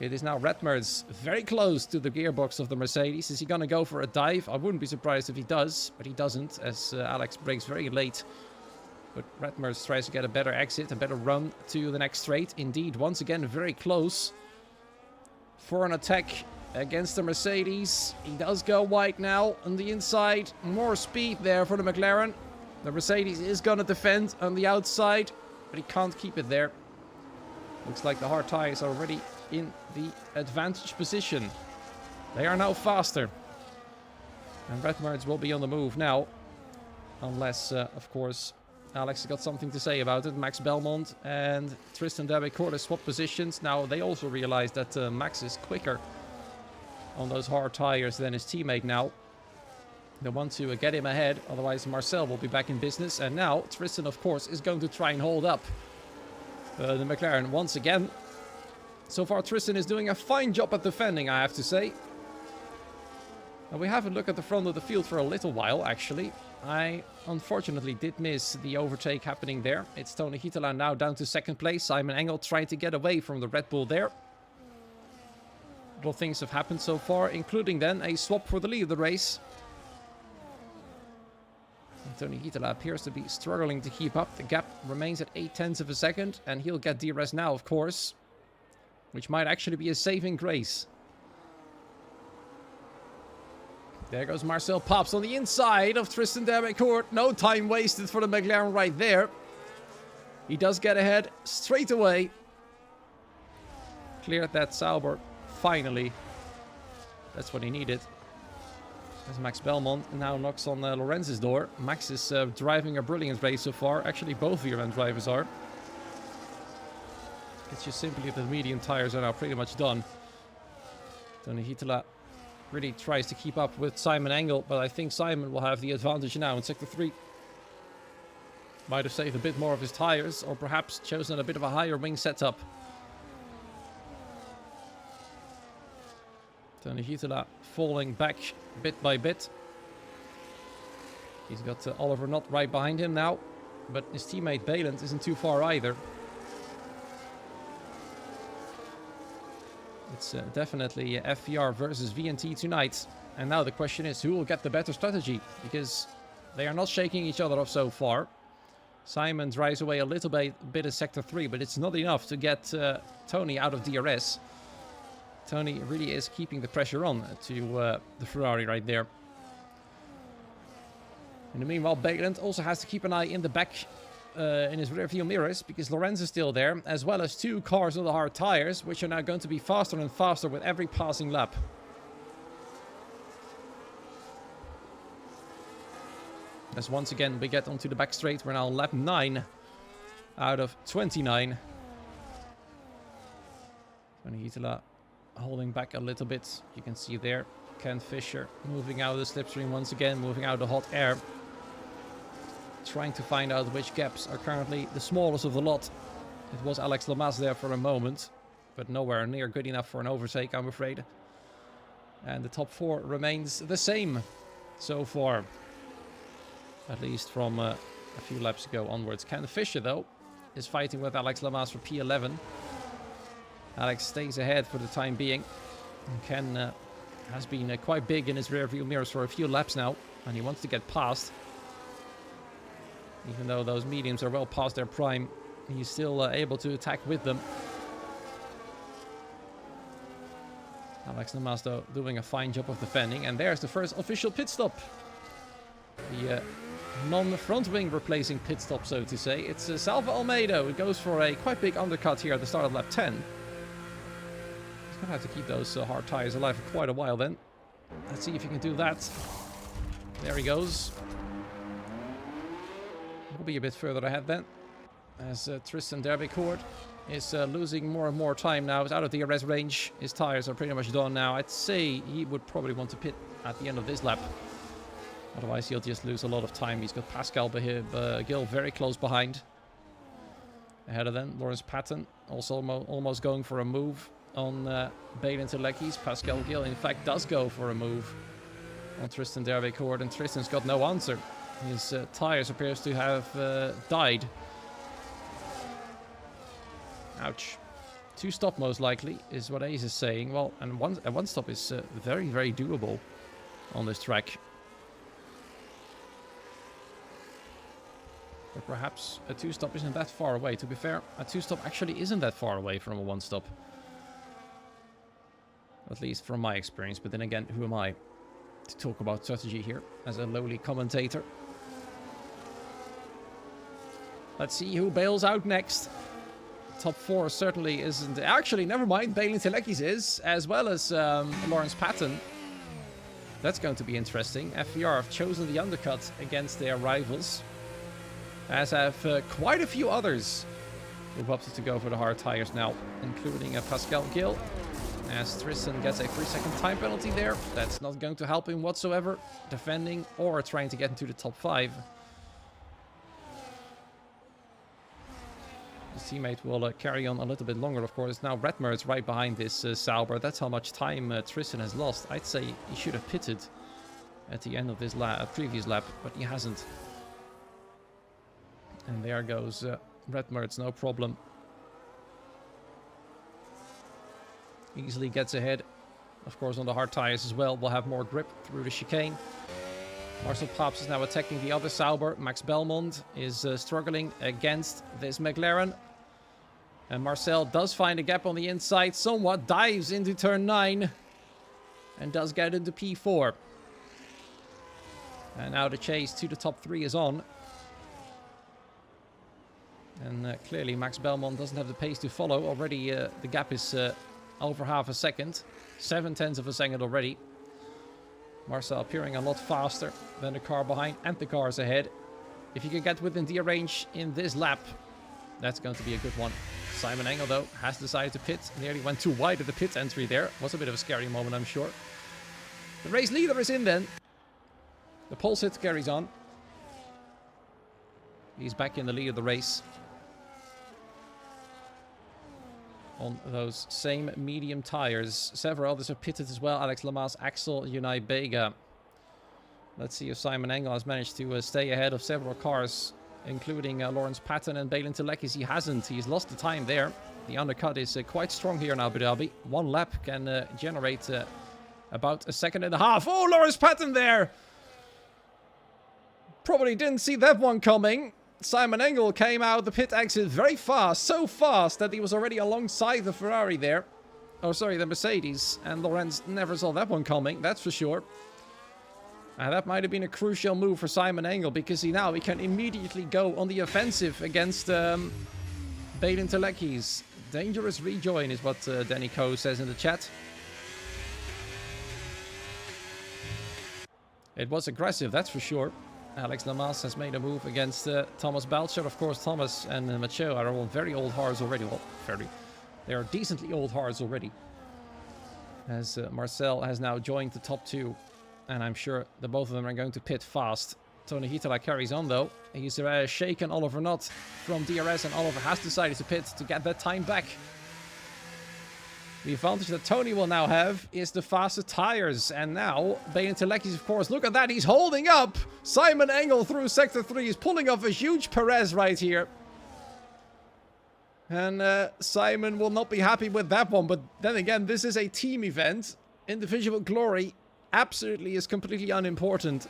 It is now Redmerds very close to the gearbox of the Mercedes. Is he going to go for a dive? I wouldn't be surprised if he does, but he doesn't, as Alex brakes very late. But Redmerds tries to get a better exit, a better run to the next straight. Indeed, once again, very close for an attack against the Mercedes. He does go wide now on the inside. More speed there for the McLaren. The Mercedes is going to defend on the outside, but he can't keep it there. Looks like the hard tires are already in the advantage position. They are now faster. And Redmerds will be on the move now. Unless, of course, Alex has got something to say about it. Max Belmont and Tristan Dabecourt have swapped positions. Now, they also realize that Max is quicker on those hard tires than his teammate now. They want to get him ahead. Otherwise, Marcel will be back in business. And now, Tristan, of course, is going to try and hold up the McLaren once again. So far, Tristan is doing a fine job at defending, I have to say. And we haven't looked at the front of the field for a little while, actually. I, unfortunately, did miss the overtake happening there. It's Tony Hietala now down to 2nd place. Simon Engel trying to get away from the Red Bull there. Little things have happened so far, including then a swap for the lead of the race. And Tony Hietala appears to be struggling to keep up. The gap remains at 0.8 of a second, and he'll get DRS now, of course. Which might actually be a saving grace. There goes Marcel Paps on the inside of Tristan Dabecourt. No time wasted for the McLaren right there. He does get ahead straight away. Cleared that Sauber. Finally. That's what he needed. As Max Belmont now knocks on Lorenz's door. Max is driving a brilliant race so far. Actually, both VRM drivers are. It's just simply that the medium tires are now pretty much done. Tony Hietala really tries to keep up with Simon Engel, but I think Simon will have the advantage now in Sector 3. Might have saved a bit more of his tires, or perhaps chosen a bit of a higher wing setup. Tony Hitala falling back bit by bit. He's got Oliver Knott right behind him now, but his teammate Balint isn't too far either. It's definitely FVR versus VNT tonight. And now the question is, who will get the better strategy? Because they are not shaking each other off so far. Simon drives away a little bit of Sector 3, but it's not enough to get Tony out of DRS. Tony really is keeping the pressure on to the Ferrari right there. In the meanwhile, Balint also has to keep an eye in the back in his rear view mirrors, because Lorenz is still there, as well as 2 cars on the hard tires, which are now going to be faster and faster with every passing lap. As once again we get onto the back straight, we're now on lap 9 out of 29. Tony Hitala holding back a little bit. You can see there Ken Fisher moving out of the slipstream once again, moving out of the hot air. Trying to find out which gaps are currently the smallest of the lot. It was Alex Lamas there for a moment, but nowhere near good enough for an overtake, I'm afraid. And the top 4 remains the same so far. At least from a few laps ago onwards. Ken Fisher, though, is fighting with Alex Lamas for P11. Alex stays ahead for the time being. And Ken has been quite big in his rear view mirrors for a few laps now, and he wants to get past. Even though those mediums are well past their prime, he's still able to attack with them. Alex Lamas, though, doing a fine job of defending. And there's the first official pit stop. The non-front wing replacing pit stop, so to say. It's Salva Almeida who goes for a quite big undercut here at the start of lap 10. He's going to have to keep those hard tires alive for quite a while then. Let's see if he can do that. There he goes. We'll be a bit further ahead then, as Tristan Derbicourt is losing more and more time now. He's out of the DRS range. His tires are pretty much done now. I'd say he would probably want to pit at the end of this lap. Otherwise, he'll just lose a lot of time. He's got Pascal Gill very close behind. Ahead of them, Lawrence Patton also almost going for a move on Balint Leckis. Pascal Gill, in fact, does go for a move on Tristan Derbicourt, and Tristan's got no answer. His tires appears to have died. Ouch. 2 stop most likely is what Ace is saying. Well, and one stop is very, very doable on this track. But perhaps a 2-stop isn't that far away. To be fair, a 2-stop actually isn't that far away from a 1-stop. At least from my experience. But then again, who am I to talk about strategy here as a lowly commentator? Let's see who bails out next. Top 4 certainly isn't... Actually, never mind. Balint Leckis is, as well as Lawrence Patton. That's going to be interesting. FVR have chosen the undercut against their rivals, as have quite a few others who've opted to go for the hard tires now, including Pascal Gill. As Tristan gets a 3-second time penalty there. That's not going to help him whatsoever, defending or trying to get into the top 5. His teammate will carry on a little bit longer, of course. Now Redmer's right behind this Sauber. That's how much time Tristan has lost. I'd say he should have pitted at the end of this previous lap, but he hasn't. And there goes Redmer, it's no problem. Easily gets ahead. Of course, on the hard tires as well. We'll have more grip through the chicane. Marcel Paps is now attacking the other Sauber. Max Belmont is struggling against this McLaren. And Marcel does find a gap on the inside. Somewhat dives into turn 9. And does get into P4. And now the chase to the top 3 is on. And clearly Max Belmont doesn't have the pace to follow. Already the gap is over half a second. 0.7 of a second already. Marcel appearing a lot faster than the car behind and the cars ahead. If you can get within the range in this lap, that's going to be a good one. Simon Engel, though, has decided to pit. Nearly went too wide at the pit entry there. Was a bit of a scary moment, I'm sure. The race leader is in then. The pole sit carries on. He's back in the lead of the race. On those same medium tires. Several others are pitted as well. Alex Lamas, Axel, Unai Bega. Let's see if Simon Engel has managed to stay ahead of several cars, including Lawrence Patton and Balin Telekis. He hasn't. He's lost the time there. The undercut is quite strong here in Abu Dhabi. One lap can generate about a second and a half. Oh, Lawrence Patton there! Probably didn't see that one coming. Simon Engel came out the pit exit very fast. So fast that he was already alongside the Ferrari there. Oh, sorry, the Mercedes. And Lorenz never saw that one coming, that's for sure. And that might have been a crucial move for Simon Engel, because he can immediately go on the offensive against Balin Telekis. Dangerous rejoin is what Danny Coe says in the chat. It was aggressive, that's for sure. Alex Lamas has made a move against Thomas Belcher. Of course, Thomas and Mathieu are all very old hearts already. Well, they are decently old hearts already. As Marcel has now joined the top two. And I'm sure the both of them are going to pit fast. Tony Hitala carries on though. He's shaken Oliver Knott from DRS, and Oliver has decided to pit to get that time back. The advantage that Tony will now have is the faster tires. And now, Balin Telekis, of course, look at that. He's holding up Simon Engel through Sector 3. He's pulling off a huge Perez right here. And Simon will not be happy with that one. But then again, this is a team event. Individual glory absolutely is completely unimportant.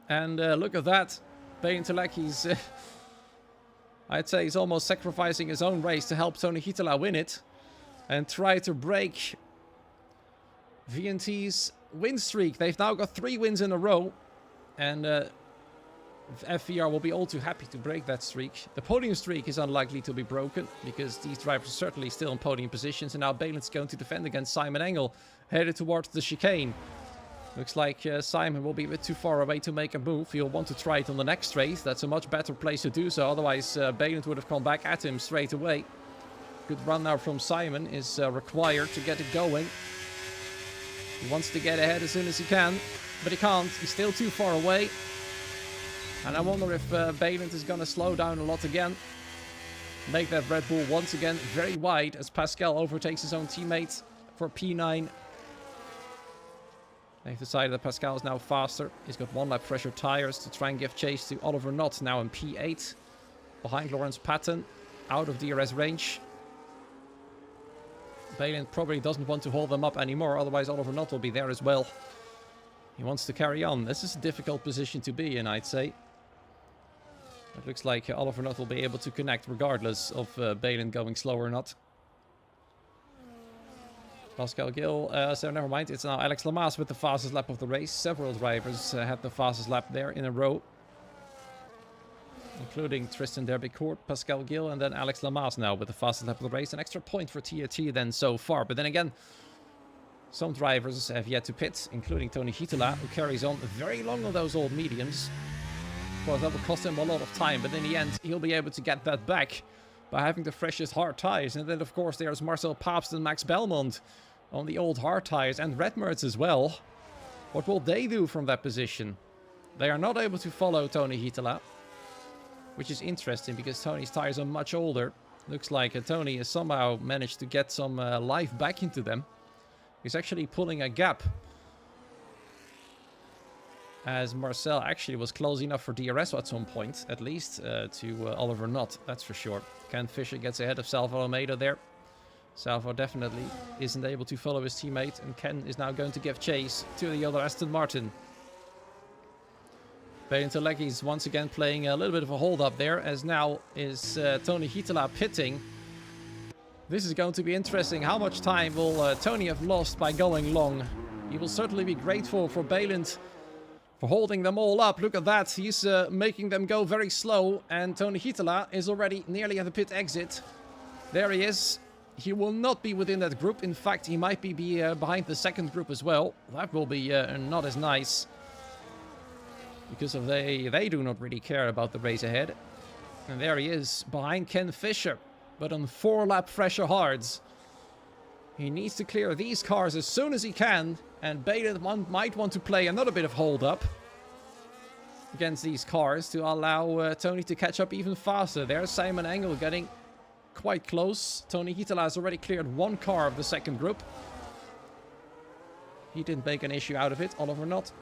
And look at that. Balin Telekis, I'd say he's almost sacrificing his own race to help Tony Hitala win it. And try to break VNT's win streak. They've now got 3 wins in a row. And FVR will be all too happy to break that streak. The podium streak is unlikely to be broken, because these drivers are certainly still in podium positions. And now Balin's going to defend against Simon Engel, headed towards the chicane. Looks like Simon will be a bit too far away to make a move. He'll want to try it on the next straight. That's a much better place to do so. Otherwise, Balin would have come back at him straight away. Good run now from Simon is required to get it going. He wants to get ahead as soon as he can, but he can't. He's still too far away. And I wonder if Balin is going to slow down a lot again. Make that Red Bull once again very wide as Pascal overtakes his own teammate for P9. They've decided that Pascal is now faster. He's got 1 lap fresher tires to try and give chase to Oliver Knott, now in P8. Behind Lawrence Patton, out of DRS range. Balin probably doesn't want to hold them up anymore, otherwise Oliver Knott will be there as well. He wants to carry on. This is a difficult position to be in, I'd say. It looks like Oliver Knott will be able to connect regardless of Balin going slow or not. Pascal Gill, so never mind. It's now Alex Lamas with the fastest lap of the race. Several drivers had the fastest lap there in a row, including Tristan Derbicourt, Pascal Gill, and then Alex Lamas now with the fastest lap of the race. An extra point for TRT then so far. But then again, some drivers have yet to pit, including Tony Hitala, who carries on very long on those old mediums. Of course, that will cost him a lot of time, but in the end, he'll be able to get that back by having the freshest hard tires. And then, of course, there's Marcel Pabst and Max Belmont on the old hard tires, and Red Mertz as well. What will they do from that position? They are not able to follow Tony Hitala, which is interesting because Tony's tires are much older. Looks like Tony has somehow managed to get some life back into them. He's actually pulling a gap, as Marcel actually was close enough for DRS at some point, at least, to Oliver Knott, that's for sure. Ken Fisher gets ahead of Salvo Almeida there. Salvo definitely isn't able to follow his teammate, and Ken is now going to give chase to the other Aston Martin. Balin Telekis once again playing a little bit of a hold up there, as now is Tony Hitala pitting. This is going to be interesting. How much time will Tony have lost by going long? He will certainly be grateful for Balin for holding them all up. Look at that. He's making them go very slow, and Tony Hitala is already nearly at the pit exit. There he is. He will not be within that group. In fact, he might be behind the second group as well. That will be not as nice, because of they do not really care about the race ahead. And there he is, behind Ken Fisher, but on 4-lap fresher hards. He needs to clear these cars as soon as he can, and Balin might want to play another bit of hold up. against these cars to allow Tony to catch up even faster. There's Simon Engel getting quite close. Tony Hitala has already cleared one car of the second group. He didn't make an issue out of it. Oliver not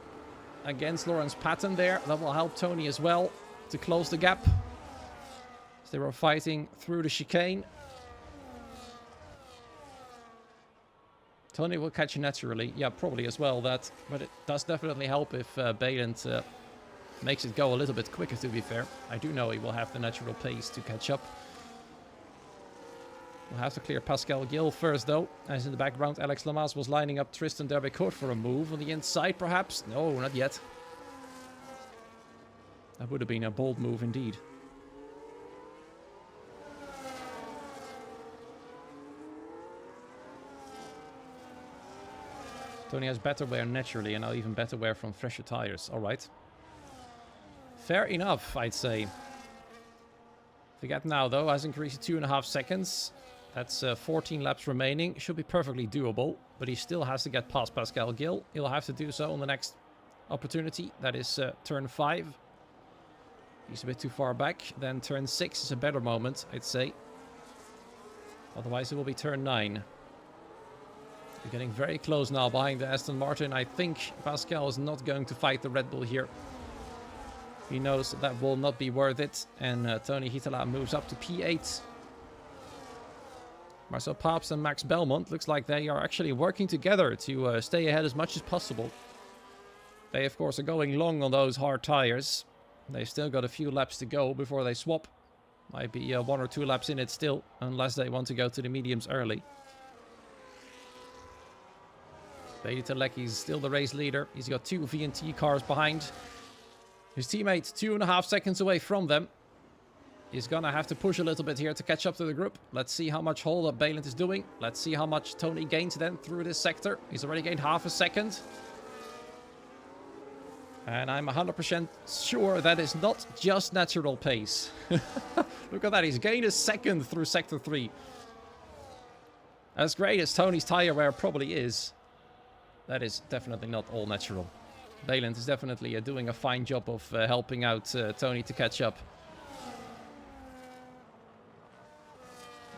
against Lawrence Patton there. That will help Tony as well to close the gap. As they were fighting through the chicane. Tony will catch naturally. Yeah, probably as well that. But it does definitely help if Balint makes it go a little bit quicker, to be fair. I do know he will have the natural pace to catch up. We'll have to clear Pascal Gill first, though. As in the background, Alex Lamas was lining up Tristan Derbecourt for a move on the inside, perhaps. No, not yet. That would have been a bold move indeed. Tony has better wear naturally, and now even better wear from fresher tires. All right. Fair enough, I'd say. The gap now, though, has increased to 2.5 seconds. That's 14 laps remaining. Should be perfectly doable, but he still has to get past Pascal Gill. He'll have to do so on the next opportunity. That is turn 5. He's a bit too far back. Then turn 6 is a better moment, I'd say. Otherwise, it will be turn 9. We're getting very close now behind the Aston Martin. I think Pascal is not going to fight the Red Bull here. He knows that will not be worth it. And Tony Hitala moves up to P8. Marcel Paps and Max Belmont looks like they are actually working together to stay ahead as much as possible. They, of course, are going long on those hard tires. They've still got a few laps to go before they swap. Might be 1 or 2 laps in it still, unless they want to go to the mediums early. Bailey Telecki's still the race leader. He's got 2 VNT cars behind. His teammate 2.5 seconds away from them. He's gonna have to push a little bit here to catch up to the group. Let's see how much hold up Balint is doing. Let's see how much Tony gains then through this sector. He's already gained half a second. And I'm 100% sure that is not just natural pace. Look at that, he's gained a second through sector 3. As great as Tony's tire wear probably is, that is definitely not all natural. Balint is definitely doing a fine job of helping out Tony to catch up.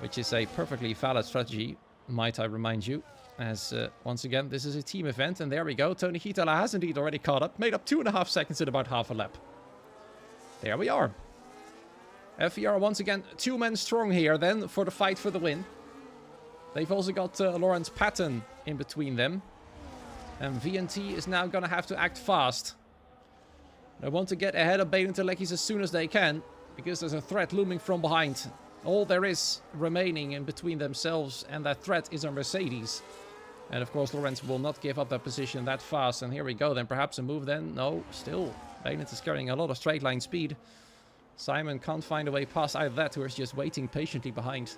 Which is a perfectly valid strategy, might I remind you. As, once again, this is a team event. And there we go. Tony Hitala has indeed already caught up. Made up 2.5 seconds in about half a lap. There we are. FER once again 2 men strong here then for the fight for the win. They've also got Lawrence Patton in between them. And VNT is now going to have to act fast. They want to get ahead of Balint Telecki's as soon as they can. Because there's a threat looming from behind. All there is remaining in between themselves and that threat is a Mercedes. And of course Lawrence will not give up that position that fast. And here we go then. Perhaps a move then. No, still. Balint is carrying a lot of straight line speed. Simon can't find a way past either that, or is just waiting patiently behind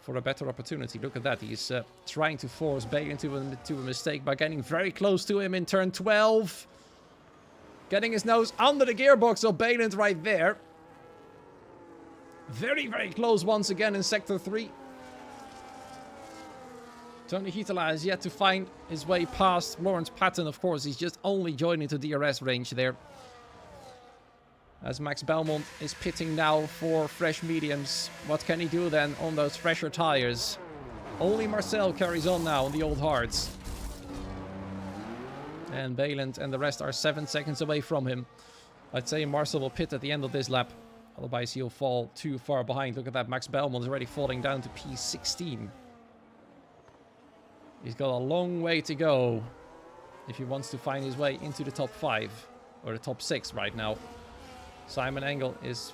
for a better opportunity. Look at that. He's trying to force Balint to a mistake by getting very close to him in turn 12. Getting his nose under the gearbox of Balint right there. Very, very close once again in sector 3. Tony Hitala has yet to find his way past Lawrence Patton, of course. He's just only joined into DRS range there. As Max Belmont is pitting now for fresh mediums. What can he do then on those fresher tires? Only Marcel carries on now on the old hards. And Balint and the rest are 7 seconds away from him. I'd say Marcel will pit at the end of this lap. Otherwise he'll fall too far behind. Look at that, Max Belmont is already falling down to P16. He's got a long way to go if he wants to find his way into the top 5. Or the top 6 right now. Simon Engel is,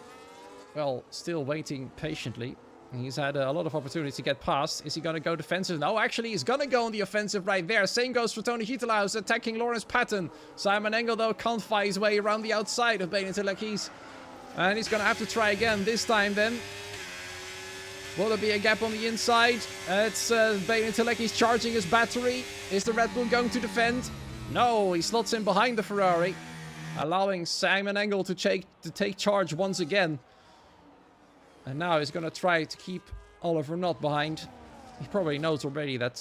well, still waiting patiently. He's had a lot of opportunities to get past. Is he going to go defensive? No, actually, he's going to go on the offensive right there. Same goes for Tony Hitala, who's attacking Lawrence Patton. Simon Engel, though, can't find his way around the outside of Balint Telecki's. And he's going to have to try again this time then. Will there be a gap on the inside? It's Balint Telecki's charging his battery. Is the Red Bull going to defend? No, he slots in behind the Ferrari. Allowing Simon Engel to take charge once again. And now he's going to try to keep Oliver Knott behind. He probably knows already that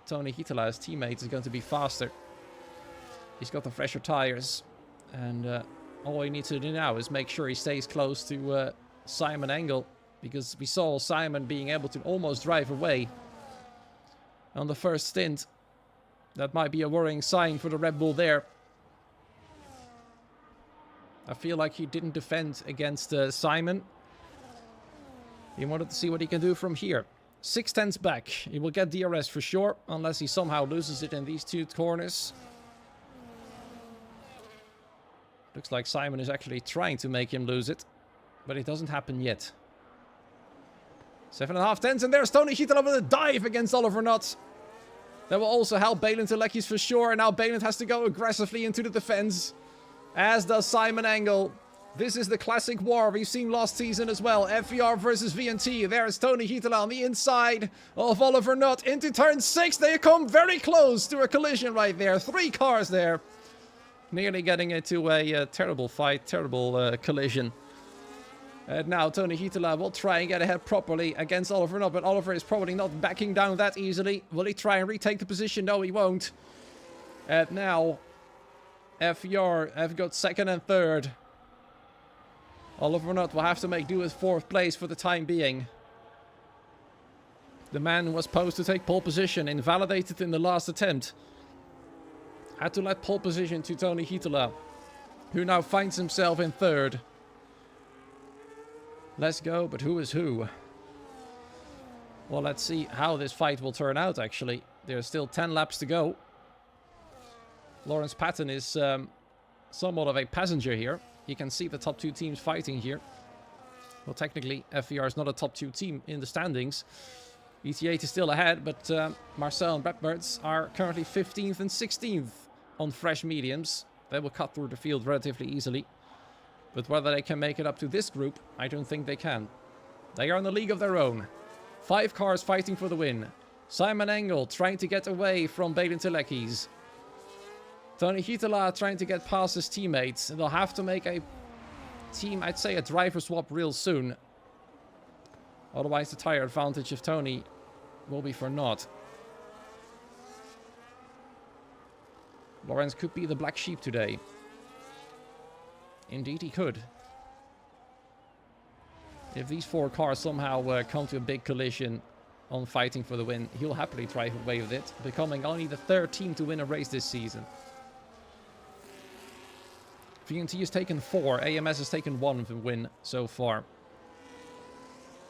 Tony Hitala, his teammate, is going to be faster. He's got the fresher tires. And All he needs to do now is make sure he stays close to Simon Engel, because we saw Simon being able to almost drive away on the first stint. That might be a worrying sign for the Red Bull there. I feel like he didn't defend against Simon. He wanted to see what he can do from here. 6/10 back. He will get DRS for sure, unless he somehow loses it in these two corners. Looks like Simon is actually trying to make him lose it, but it doesn't happen yet. 7.5 tenths, and there's Tony Hietala with a dive against Oliver Nutt. That will also help Balin Telekis for sure, and now Balin has to go aggressively into the defense, as does Simon Engel. This is the classic war we've seen last season as well. FVR versus VNT. There's Tony Hietala on the inside of Oliver Nutt into turn 6. They come very close to a collision right there. 3 cars there. Nearly getting into a terrible fight, terrible collision. And now Tony Hietala will try and get ahead properly against Oliver Nutt, but Oliver is probably not backing down that easily. Will he try and retake the position? No, he won't. And now FVR have got 2nd and 3rd. Oliver Nutt will have to make do with 4th place for the time being. The man who was supposed to take pole position, invalidated in the last attempt, had to let pole position to Tony Hietala, who now finds himself in 3rd. Let's go, but who is who? Well, let's see how this fight will turn out, actually. There's still 10 laps to go. Lawrence Patton is somewhat of a passenger here. You can see the top 2 teams fighting here. Well, technically, FVR is not a top 2 team in the standings. ET8 is still ahead, but Marcel and Bradbirds are currently 15th and 16th on fresh mediums. They will cut through the field relatively easily. But whether they can make it up to this group, I don't think they can. They are in a league of their own. 5 cars fighting for the win. Simon Engel trying to get away from Balin Telekis. Tony Hietala trying to get past his teammates. And they'll have to make a team, I'd say a driver swap real soon. Otherwise the tire advantage of Tony will be for naught. Lawrence could be the black sheep today. Indeed he could. If these 4 cars somehow come to a big collision on fighting for the win, he'll happily drive away with it, becoming only the 3rd team to win a race this season. VNT has taken 4, AMS has taken 1 win so far.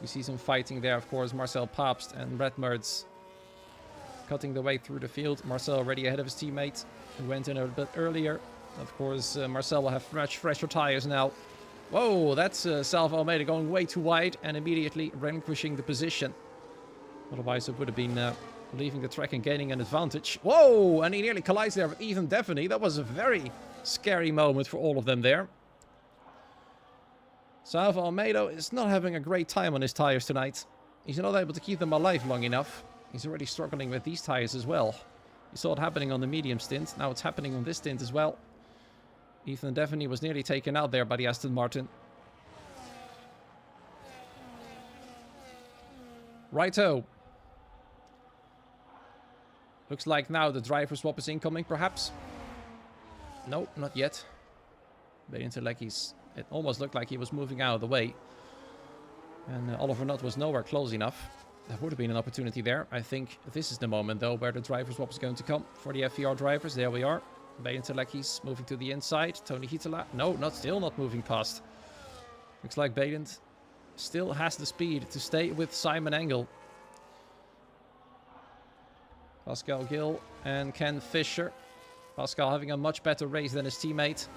We see some fighting there, of course. Marcel Pabst and Red Mertz cutting the way through the field. Marcel already ahead of his teammate, who went in a bit earlier. Of course, Marcel will have much fresher tires now. Whoa, that's Salvo Almeida going way too wide and immediately relinquishing the position. Otherwise, it would have been leaving the track and gaining an advantage. Whoa, and he nearly collides there with Ethan Devaney. That was a very scary moment for all of them there. Salvo Almeida is not having a great time on his tires tonight. He's not able to keep them alive long enough. He's already struggling with these tires as well. You saw it happening on the medium stint. Now it's happening on this stint as well. Ethan Devaney was nearly taken out there by the Aston Martin. Righto. Looks like now the driver swap is incoming, perhaps. No, not yet. Balin Telekis, it almost looked like he was moving out of the way. And Oliver Nutt was nowhere close enough. There would have been an opportunity there. I think this is the moment, though, where the driver swap is going to come for the FVR drivers. There we are. Balin Telekis moving to the inside. Tony Hietala. No, still not moving past. Looks like Balin still has the speed to stay with Simon Engel. Pascal Gill and Ken Fisher. Pascal having a much better race than his teammate.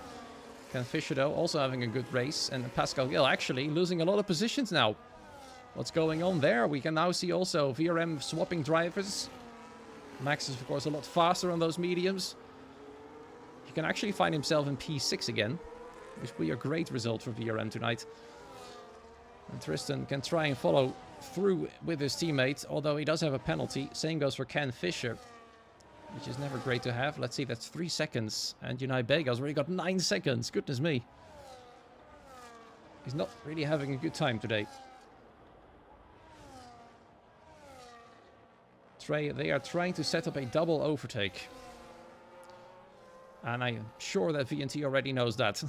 Ken Fisher, though, also having a good race. And Pascal Gill actually losing a lot of positions now. What's going on there? We can now see also VRM swapping drivers. Max is, of course, a lot faster on those mediums. He can actually find himself in P6 again, which would be a great result for VRM tonight. And Tristan can try and follow through with his teammates, although he does have a penalty. Same goes for Ken Fisher, which is never great to have. Let's see, that's 3 seconds. And Unai Bega's already got 9 seconds. Goodness me. He's not really having a good time today. They are trying to set up a double overtake. And I'm sure that VNT already knows that.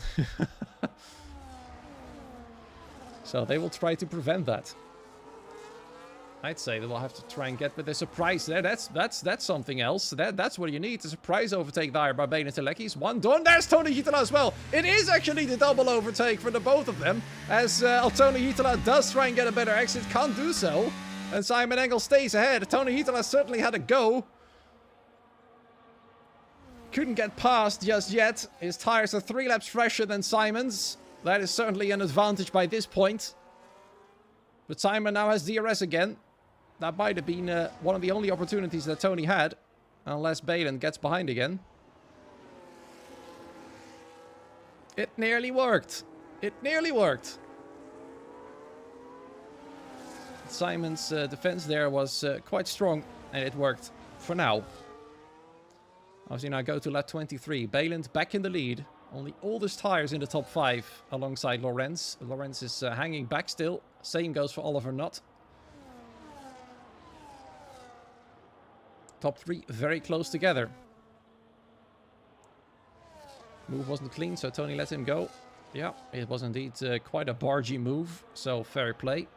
So they will try to prevent that. I'd say they will have to try and get with a surprise there. That's something else. That's what you need. A surprise overtake there by Bane and Telekis. One done. There's Tony Hitala as well. It is actually the double overtake for the both of them. As Tony Hitala does try and get a better exit. Can't do so. And Simon Engel stays ahead. Tony Hitala certainly had a go. Couldn't get past just yet. His tires are 3 laps fresher than Simon's. That is certainly an advantage by this point. But Simon now has DRS again. That might have been one of the only opportunities that Tony had. Unless Balin gets behind again. It nearly worked. It nearly worked. Simon's defense there was quite strong. And it worked. For now. Obviously now go to lap 23. Balin back in the lead. Only oldest tires in the top 5 alongside Lorenz. Lorenz is hanging back still. Same goes for Oliver Nutt. Top 3 very close together. Move wasn't clean, so Tony let him go. Yeah, it was indeed quite a bargy move, so fair play.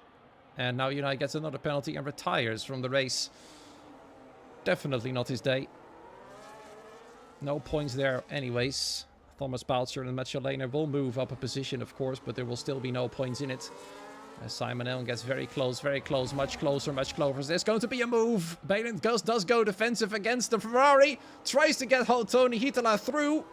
And now Unai gets another penalty and retires from the race. Definitely not his day. No points there anyways. Thomas Boutzer and Matchalena will move up a position, of course, but there will still be no points in it. As Simon Ellen gets very close, much closer, much closer. There's going to be a move. Balin does go defensive against the Ferrari. Tries to get Tony Hitala through.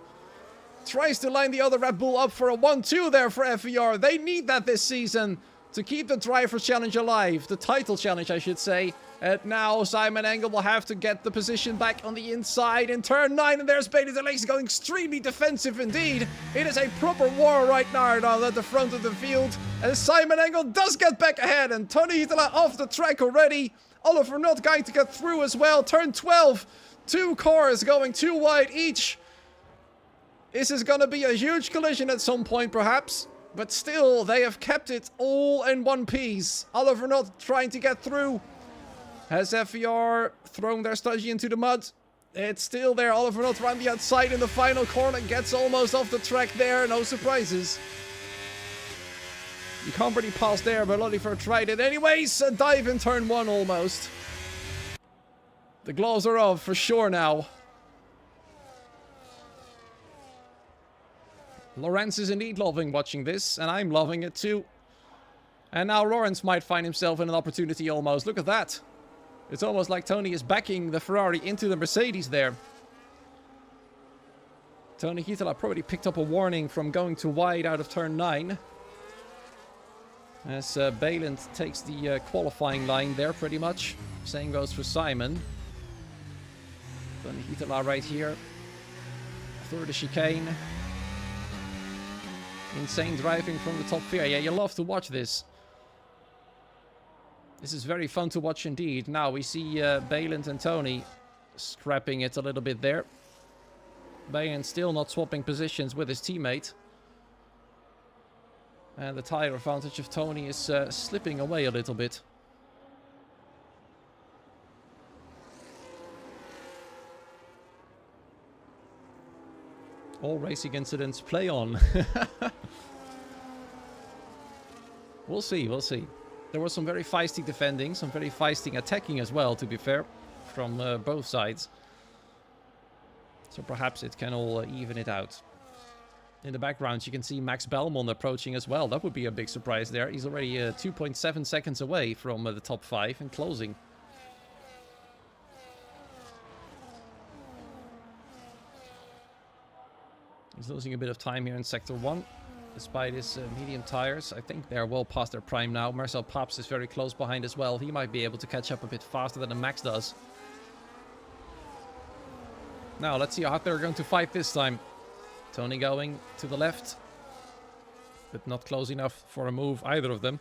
Tries to line the other Red Bull up for a 1-2 there for FER. They need that this season to keep the Drivers' Challenge alive. The title challenge, I should say. And now Simon Engel will have to get the position back on the inside in turn 9. And there's Bailey Deleix going extremely defensive indeed. It is a proper war right now at the front of the field. And Simon Engel does get back ahead. And Tony Hitala off the track already. Oliver not going to get through as well. Turn 12. 2 cars going too wide each. This is going to be a huge collision at some point perhaps. But still, they have kept it all in one piece. Oliver not trying to get through. Has FER thrown their Studgy into the mud? It's still there. Oliver not around the outside in the final corner. Gets almost off the track there. No surprises. You can't really pass there, but Oliver tried it anyways. A dive in turn 1 almost. The gloves are off for sure now. Lorenz is indeed loving watching this, and I'm loving it too. And now Lorenz might find himself in an opportunity almost. Look at that. It's almost like Tony is backing the Ferrari into the Mercedes there. Tony Hitala probably picked up a warning from going too wide out of turn 9. As Balin takes the qualifying line there pretty much. Same goes for Simon. Tony Hitala right here. Through the chicane. Insane driving from the top tier. Yeah, you love to watch this. This is very fun to watch indeed. Now we see Balin and Tony scrapping it a little bit there. Balin still not swapping positions with his teammate. And the tire advantage of Tony is slipping away a little bit. All racing incidents play on. We'll see, we'll see. There was some very feisty defending, some very feisty attacking as well, to be fair, from both sides. So perhaps it can all even it out. In the background, you can see Max Belmont approaching as well. That would be a big surprise there. He's already 2.7 seconds away from the top 5 and closing. He's losing a bit of time here in Sector 1. Despite his medium tires, I think they're well past their prime now. Marcel Paps is very close behind as well. He might be able to catch up a bit faster than the Max does. Now, let's see how they're going to fight this time. Tony going to the left. But not close enough for a move, either of them.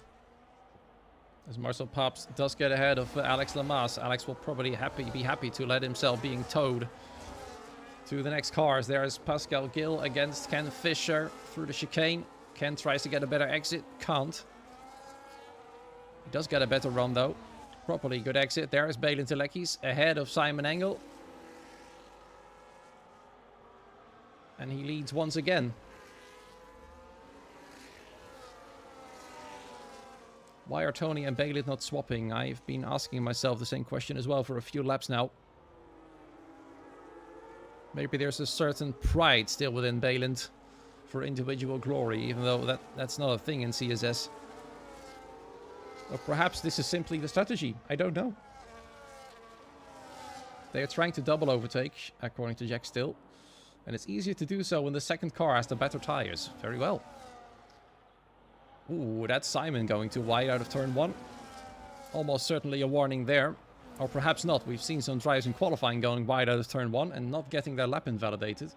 As Marcel Paps does get ahead of Alex Lamas. Alex will probably be happy to let himself being towed to the next cars. There's Pascal Gill against Ken Fisher through the chicane. Ken tries to get a better exit. Can't. He does get a better run though. Properly good exit. There is Balin Telekis ahead of Simon Engel. And he leads once again. Why are Tony and Baylind not swapping? I've been asking myself the same question as well for a few laps now. Maybe there's a certain pride still within Baylind for individual glory, even though that's not a thing in CSS. Or perhaps this is simply the strategy. I don't know. They are trying to double overtake, according to Jack Still. And it's easier to do so when the second car has the better tires. Very well. Ooh, that's Simon going too wide out of turn 1. Almost certainly a warning there. Or perhaps not. We've seen some drivers in qualifying going wide out of turn 1 and not getting their lap invalidated.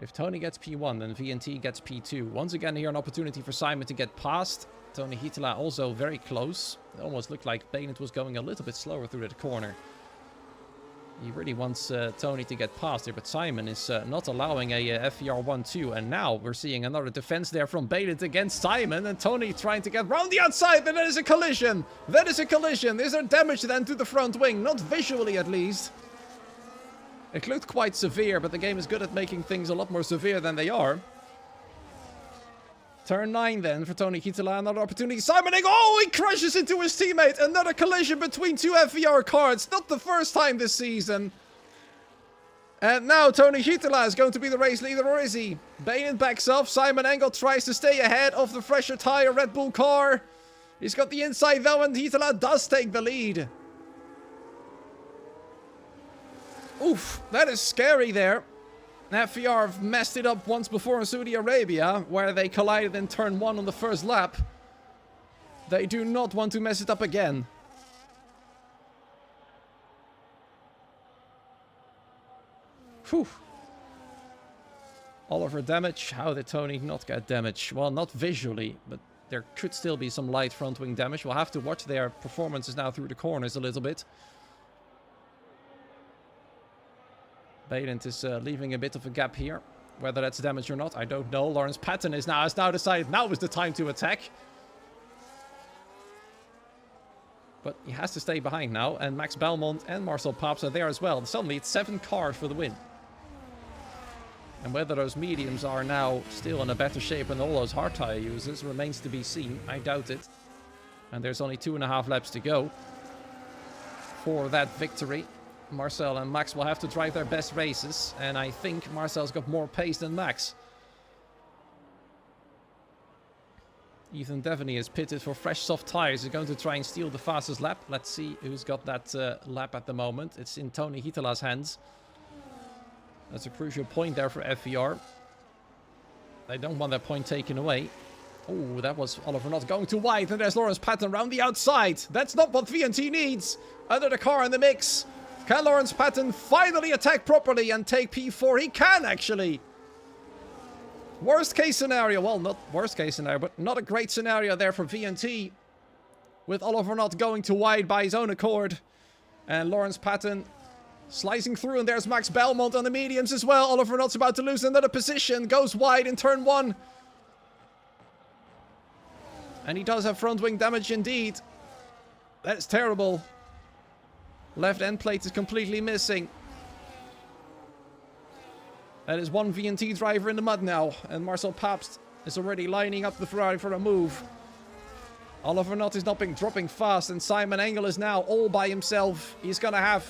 If Tony gets P1, then VNT gets P2. Once again here an opportunity for Simon to get past. Tony Hitala also very close. It almost looked like Baylind was going a little bit slower through that corner. He really wants Tony to get past here, but Simon is not allowing a FVR 1-2. And now we're seeing another defense there from Baylind against Simon. And Tony trying to get round the outside, and that is a collision. That is a collision. Is there damage then to the front wing? Not visually, at least. It looked quite severe, but the game is good at making things a lot more severe than they are. Turn 9 then for Tony Hitala, another opportunity. Simon Engel, oh, he crashes into his teammate. Another collision between two FVR cards. Not the first time this season. And now Tony Hitala is going to be the race leader, or is he? Baylind backs off. Simon Engel tries to stay ahead of the fresher tire Red Bull car. He's got the inside though, and Hitala does take the lead. Oof, that is scary there. FVR have messed it up once before in Saudi Arabia, where they collided in turn 1 on the first lap. They do not want to mess it up again. Whew. Oliver damage. How did Tony not get damage? Well, not visually, but there could still be some light front wing damage. We'll have to watch their performances now through the corners a little bit. Baylind is leaving a bit of a gap here. Whether that's damage or not, I don't know. Lawrence Patton has now decided now is the time to attack. But he has to stay behind now. And Max Belmont and Marcel Paps are there as well. Suddenly it's 7 cars for the win. And whether those mediums are now still in a better shape than all those hard tire users remains to be seen. I doubt it. And there's only 2.5 laps to go for that victory. Marcel and Max will have to drive their best races, and I think Marcel's got more pace than Max. Ethan Devaney is pitted for fresh soft tires. He's going to try and steal the fastest lap. Let's see who's got that lap at the moment. It's in Tony Hitala's hands. That's a crucial point there for FVR. They don't want that point taken away. Oh, that was Oliver not going too wide, and there's Lawrence Patton around the outside. That's not what VNT needs. Under the car in the mix. Can Lawrence Patton finally attack properly and take P4? He can, actually. Worst case scenario. Well, not worst case scenario, but not a great scenario there for VNT. With Oliver not going too wide by his own accord. And Lawrence Patton slicing through. And there's Max Belmont on the mediums as well. Oliver Not's about to lose another position. Goes wide in turn 1. And he does have front wing damage indeed. That's terrible. Left end plate is completely missing. That is one VNT driver in the mud now. And Marcel Pabst is already lining up the Ferrari for a move. Oliver Nott is not dropping fast. And Simon Engel is now all by himself. He's going to have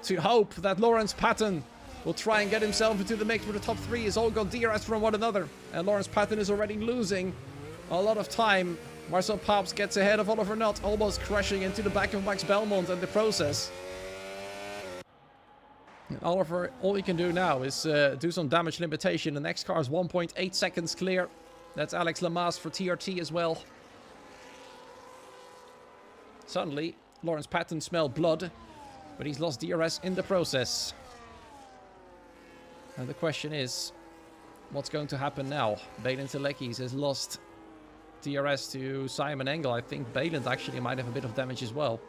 to hope that Lawrence Patton will try and get himself into the mix with the top 3. He's all got DRS from one another. And Lawrence Patton is already losing a lot of time. Marcel Pabst gets ahead of Oliver Nott, almost crashing into the back of Max Belmont in the process. And Oliver, all he can do now is do some damage limitation. The next car is 1.8 seconds clear. That's Alex Lamaze for TRT as well. Suddenly, Lawrence Patton smelled blood, but he's lost DRS in the process. And the question is, what's going to happen now? Baylind Telekis has lost DRS to Simon Engel. I think Baylind actually might have a bit of damage as well.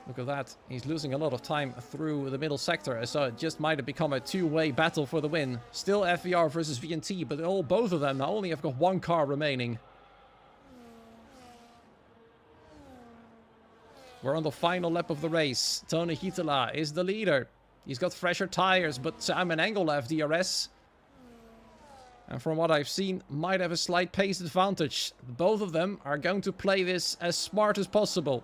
Look at that. He's losing a lot of time through the middle sector, so it just might have become a two-way battle for the win. Still FVR versus VNT, but both of them now only have got 1 car remaining. We're on the final lap of the race. Tony Hitala is the leader. He's got fresher tires, but Simon Engel have DRS. And from what I've seen, might have a slight pace advantage. Both of them are going to play this as smart as possible.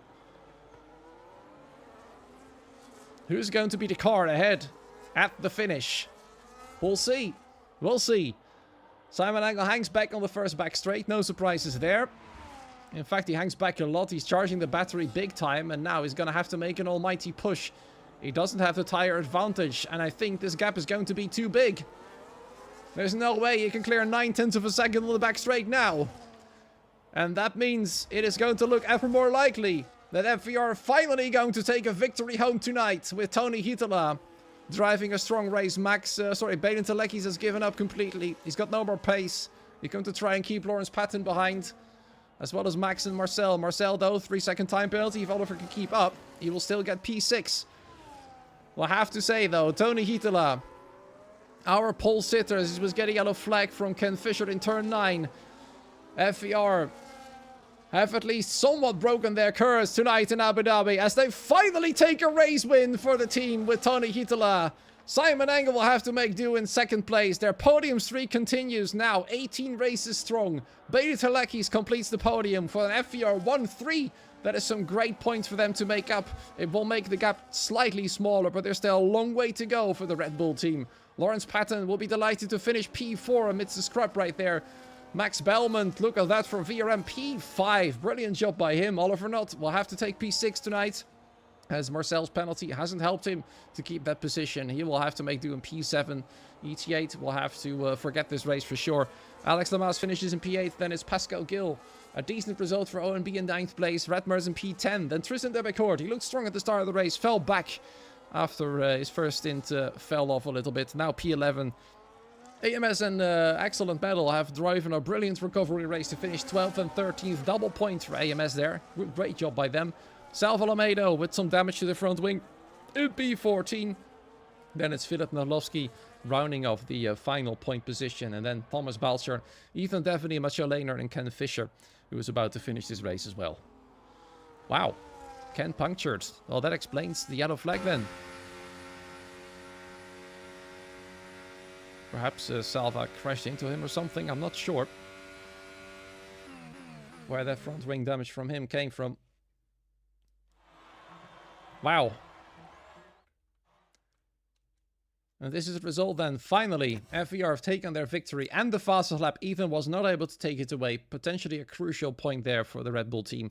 Who's going to be the car ahead at the finish? We'll see. We'll see. Simon Engel hangs back on the first back straight. No surprises there. In fact, he hangs back a lot. He's charging the battery big time. And now he's going to have to make an almighty push. He doesn't have the tire advantage. And I think this gap is going to be too big. There's no way he can clear 9/10 of a second on the back straight now. And that means it is going to look ever more likely that FVR are finally going to take a victory home tonight with Tony Hietala driving a strong race. Balin Telekis has given up completely. He's got no more pace. He's going to try and keep Lawrence Patton behind, as well as Max and Marcel. Marcel, though, 3-second time penalty. If Oliver can keep up, he will still get P6. We'll have to say, though, Tony Hietala, our pole sitter, as was getting yellow flag from Ken Fisher in turn 9. FVR have at least somewhat broken their curse tonight in Abu Dhabi as they finally take a race win for the team with Tony Hietala. Simon Engel will have to make do in second place. Their podium streak continues now, 18 races strong. Balin Telekis completes the podium for an FVR 1-3. That is some great points for them to make up. It will make the gap slightly smaller, but there's still a long way to go for the Red Bull team. Lawrence Patton will be delighted to finish P4 amidst the scrub right there. Max Belmont, look at that for VRM, P5. Brilliant job by him. Oliver Knott will have to take P6 tonight, as Marcel's penalty hasn't helped him to keep that position. He will have to make do in P7. ET8 will have to forget this race for sure. Alex Lamas finishes in P8, then it's Pascal Gill. A decent result for ONB in 9th place. Redmers in P10. Then Tristan Debecourt. He looked strong at the start of the race. Fell back after his first stint fell off a little bit. Now P11. AMS and Excellent Battle have driven a brilliant recovery race to finish 12th and 13th. Double points for AMS there. Great job by them. Salvo Almeida with some damage to the front wing in P14. Then it's Philip Narlovsky rounding off the final point position. And then Thomas Balcher, Ethan Devaney, Mathieu Lehner and Ken Fisher, who is about to finish this race as well. Wow. Ken punctured. Well, that explains the yellow flag then. Perhaps Salva crashed into him or something. I'm not sure where that front wing damage from him came from. Wow. And this is the result then. Finally, FVR have taken their victory and the fastest lap. Ethan was not able to take it away. Potentially a crucial point there for the Red Bull team.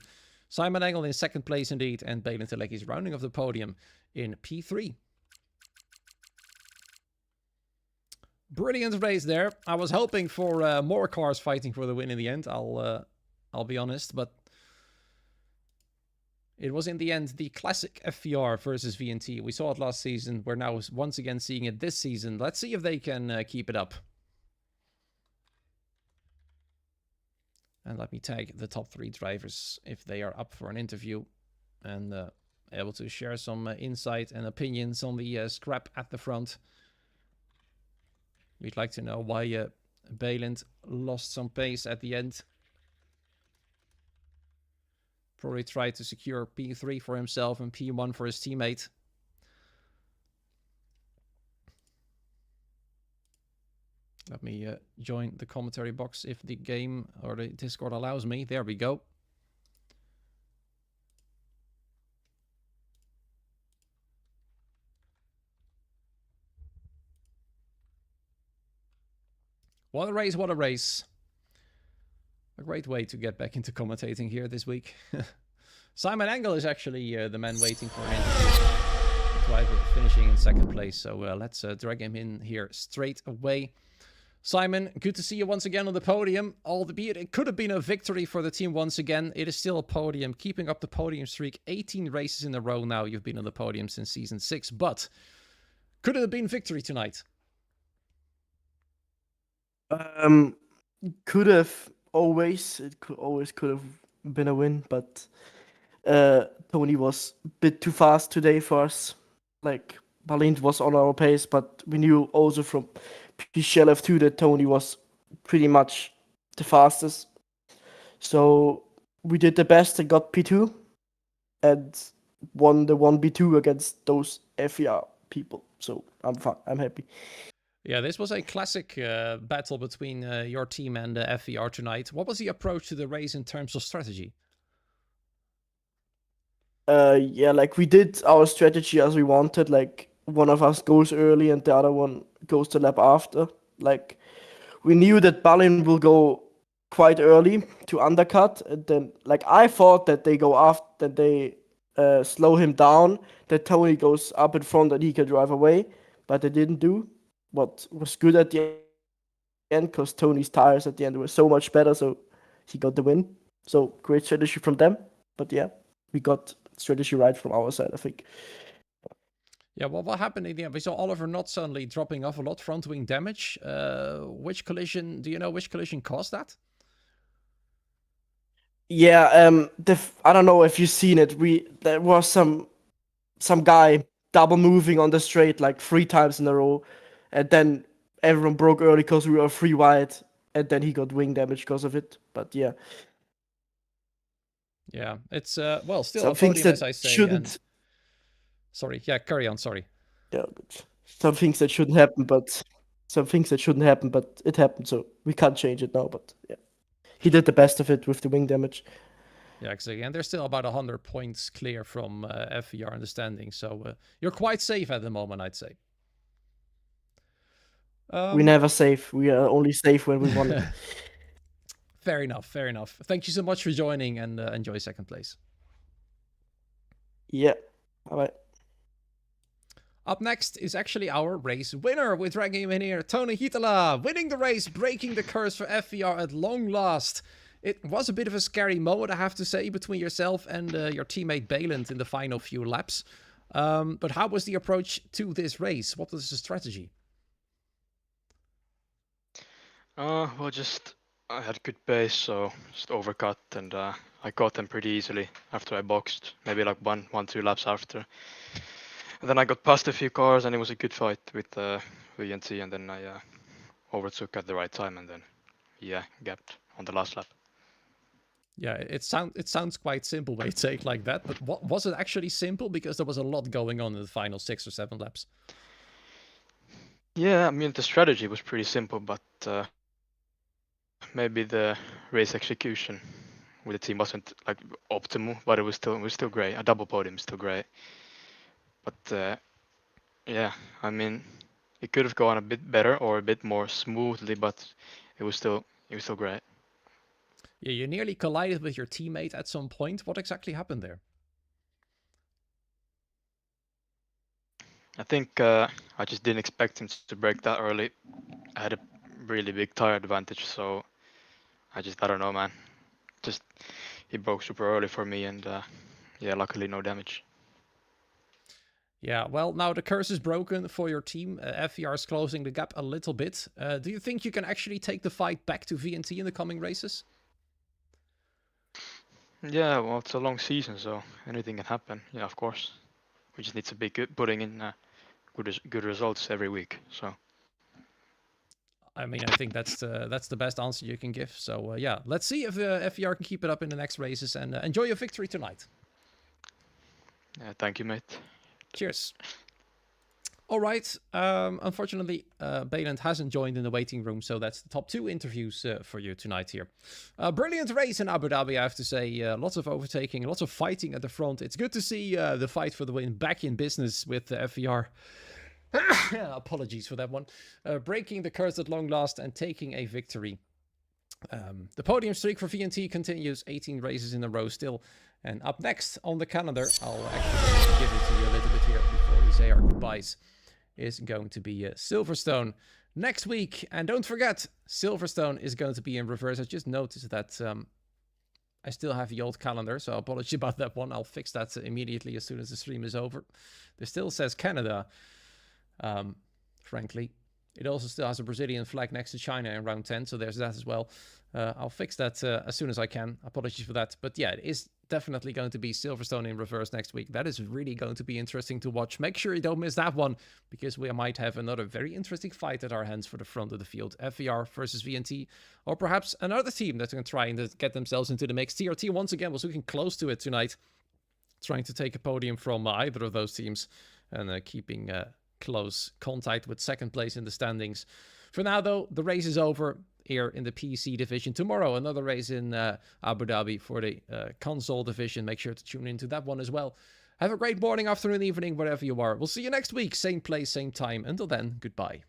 Simon Engel in second place indeed. And Balin Telekis rounding off the podium in P3. Brilliant race there. I was hoping for more cars fighting for the win in the end. I'll be honest, but it was in the end the classic FVR versus VNT. We saw it last season. We're now once again seeing it this season. Let's see if they can keep it up. And let me tag the top 3 drivers if they are up for an interview and able to share some insight and opinions on the scrap at the front. We'd like to know why Balin lost some pace at the end. Probably tried to secure P3 for himself and P1 for his teammate. Let me join the commentary box if the game or the Discord allows me. There we go. What a race, what a race. A great way to get back into commentating here this week. Simon Engel is actually the man waiting for an interview. The driver finishing in second place. So let's drag him in here straight away. Simon, good to see you once again on the podium. Albeit it could have been a victory for the team once again. It is still a podium, keeping up the podium streak. 18 races in a row now you've been on the podium since season 6. But could it have been victory tonight? Could have always. It could have been a win, but Tony was a bit too fast today for us. Like, Balin was on our pace, but we knew also from PCLF2 that Tony was pretty much the fastest. So we did the best and got P2 and won the 1v2 against those FER people. So I'm fine. I'm happy. Yeah, this was a classic battle between your team and FVR tonight. What was the approach to the race in terms of strategy? Yeah, like we did our strategy as we wanted. Like one of us goes early and the other one goes the lap after. Like we knew that Balin will go quite early to undercut, and then like I thought that they go after, that they slow him down, that Tony goes up in front and he can drive away, but they didn't do. What was good at the end, because Tony's tires at the end were so much better, so he got the win. So great strategy from them. But yeah, we got strategy right from our side, I think. Yeah, well, what happened in the end? We saw Oliver not suddenly dropping off a lot, front wing damage. Which collision, do you know which collision caused that? Yeah, I don't know if you've seen it. There was some guy double moving on the straight like 3 times in a row, and then everyone broke early because we were 3 wide, and then he got wing damage because of it. But yeah, Yeah, it's well, still some a things podium, that as I say. shouldn't. And... Sorry, yeah, carry on. Sorry. Yeah, some things that shouldn't happen, but it happened. So we can't change it now. But yeah, he did the best of it with the wing damage. Yeah, exactly. And they're still about 100 points clear from FVR in the standing. So you're quite safe at the moment, I'd say. We never save. We are only safe when we want it. Fair enough. Fair enough. Thank you so much for joining, and enjoy second place. Yeah. All right. Up next is actually our race winner. We're dragging him in here. Tony Hitala winning the race, breaking the curse for FVR at long last. It was a bit of a scary moment, I have to say, between yourself and your teammate Balint in the final few laps. But how was the approach to this race? What was the strategy? Well, just I had good pace, so just overcut, and I caught them pretty easily after I boxed, maybe like one, 2 laps after. And then I got past a few cars, and it was a good fight with VNT, and then I overtook at the right time, and then gapped on the last lap. Yeah, it sounds quite simple when you say it like that, but what was it actually simple? Because there was a lot going on in the final 6 or 7 laps. Yeah, I mean the strategy was pretty simple, but maybe the race execution with the team wasn't like optimal, but it was still great. A double podium is still great. But yeah, I mean it could have gone a bit better or a bit more smoothly, but it was still great. Yeah, you nearly collided with your teammate at some point. What exactly happened there? I think I just didn't expect him to break that early. I had a really big tire advantage, so I don't know, man. Just he broke super early for me, and luckily no damage. Yeah, well, now the curse is broken for your team. FVR is closing the gap a little bit. Do you think you can actually take the fight back to VNT in the coming races? Yeah, well, it's a long season, so anything can happen. Yeah, of course. We just need to be putting in good results every week. So. I mean, I think that's the best answer you can give. So yeah, let's see if FVR can keep it up in the next races, and enjoy your victory tonight. Yeah, thank you, mate. Cheers. All right. Unfortunately, Balint hasn't joined in the waiting room, so that's the top 2 interviews for you tonight here. Brilliant race in Abu Dhabi, I have to say. Lots of overtaking, lots of fighting at the front. It's good to see the fight for the win back in business with FVR. Apologies for that one. Breaking the curse at long last and taking a victory. The podium streak for VNT continues, 18 races in a row still. And up next on the calendar, I'll actually give it to you a little bit here before we say our goodbyes, is going to be Silverstone next week. And don't forget, Silverstone is going to be in reverse. I just noticed that I still have the old calendar, so apologies about that one. I'll fix that immediately as soon as the stream is over. There still says Canada, frankly. It also still has a Brazilian flag next to China in round 10, so there's that as well. I'll fix that as soon as I can. Apologies for that. But yeah, it is definitely going to be Silverstone in reverse next week. That is really going to be interesting to watch. Make sure you don't miss that one, because we might have another very interesting fight at our hands for the front of the field. FVR versus VNT, or perhaps another team that's going to try and get themselves into the mix. TRT once again was looking close to it tonight, trying to take a podium from either of those teams and keeping close contact with second place in the standings. For now, though, the race is over here in the PC division. Tomorrow, another race in Abu Dhabi for the console division. Make sure to tune into that one as well. Have a great morning, afternoon, evening, wherever you are. We'll see you next week. Same place, same time. Until then, goodbye.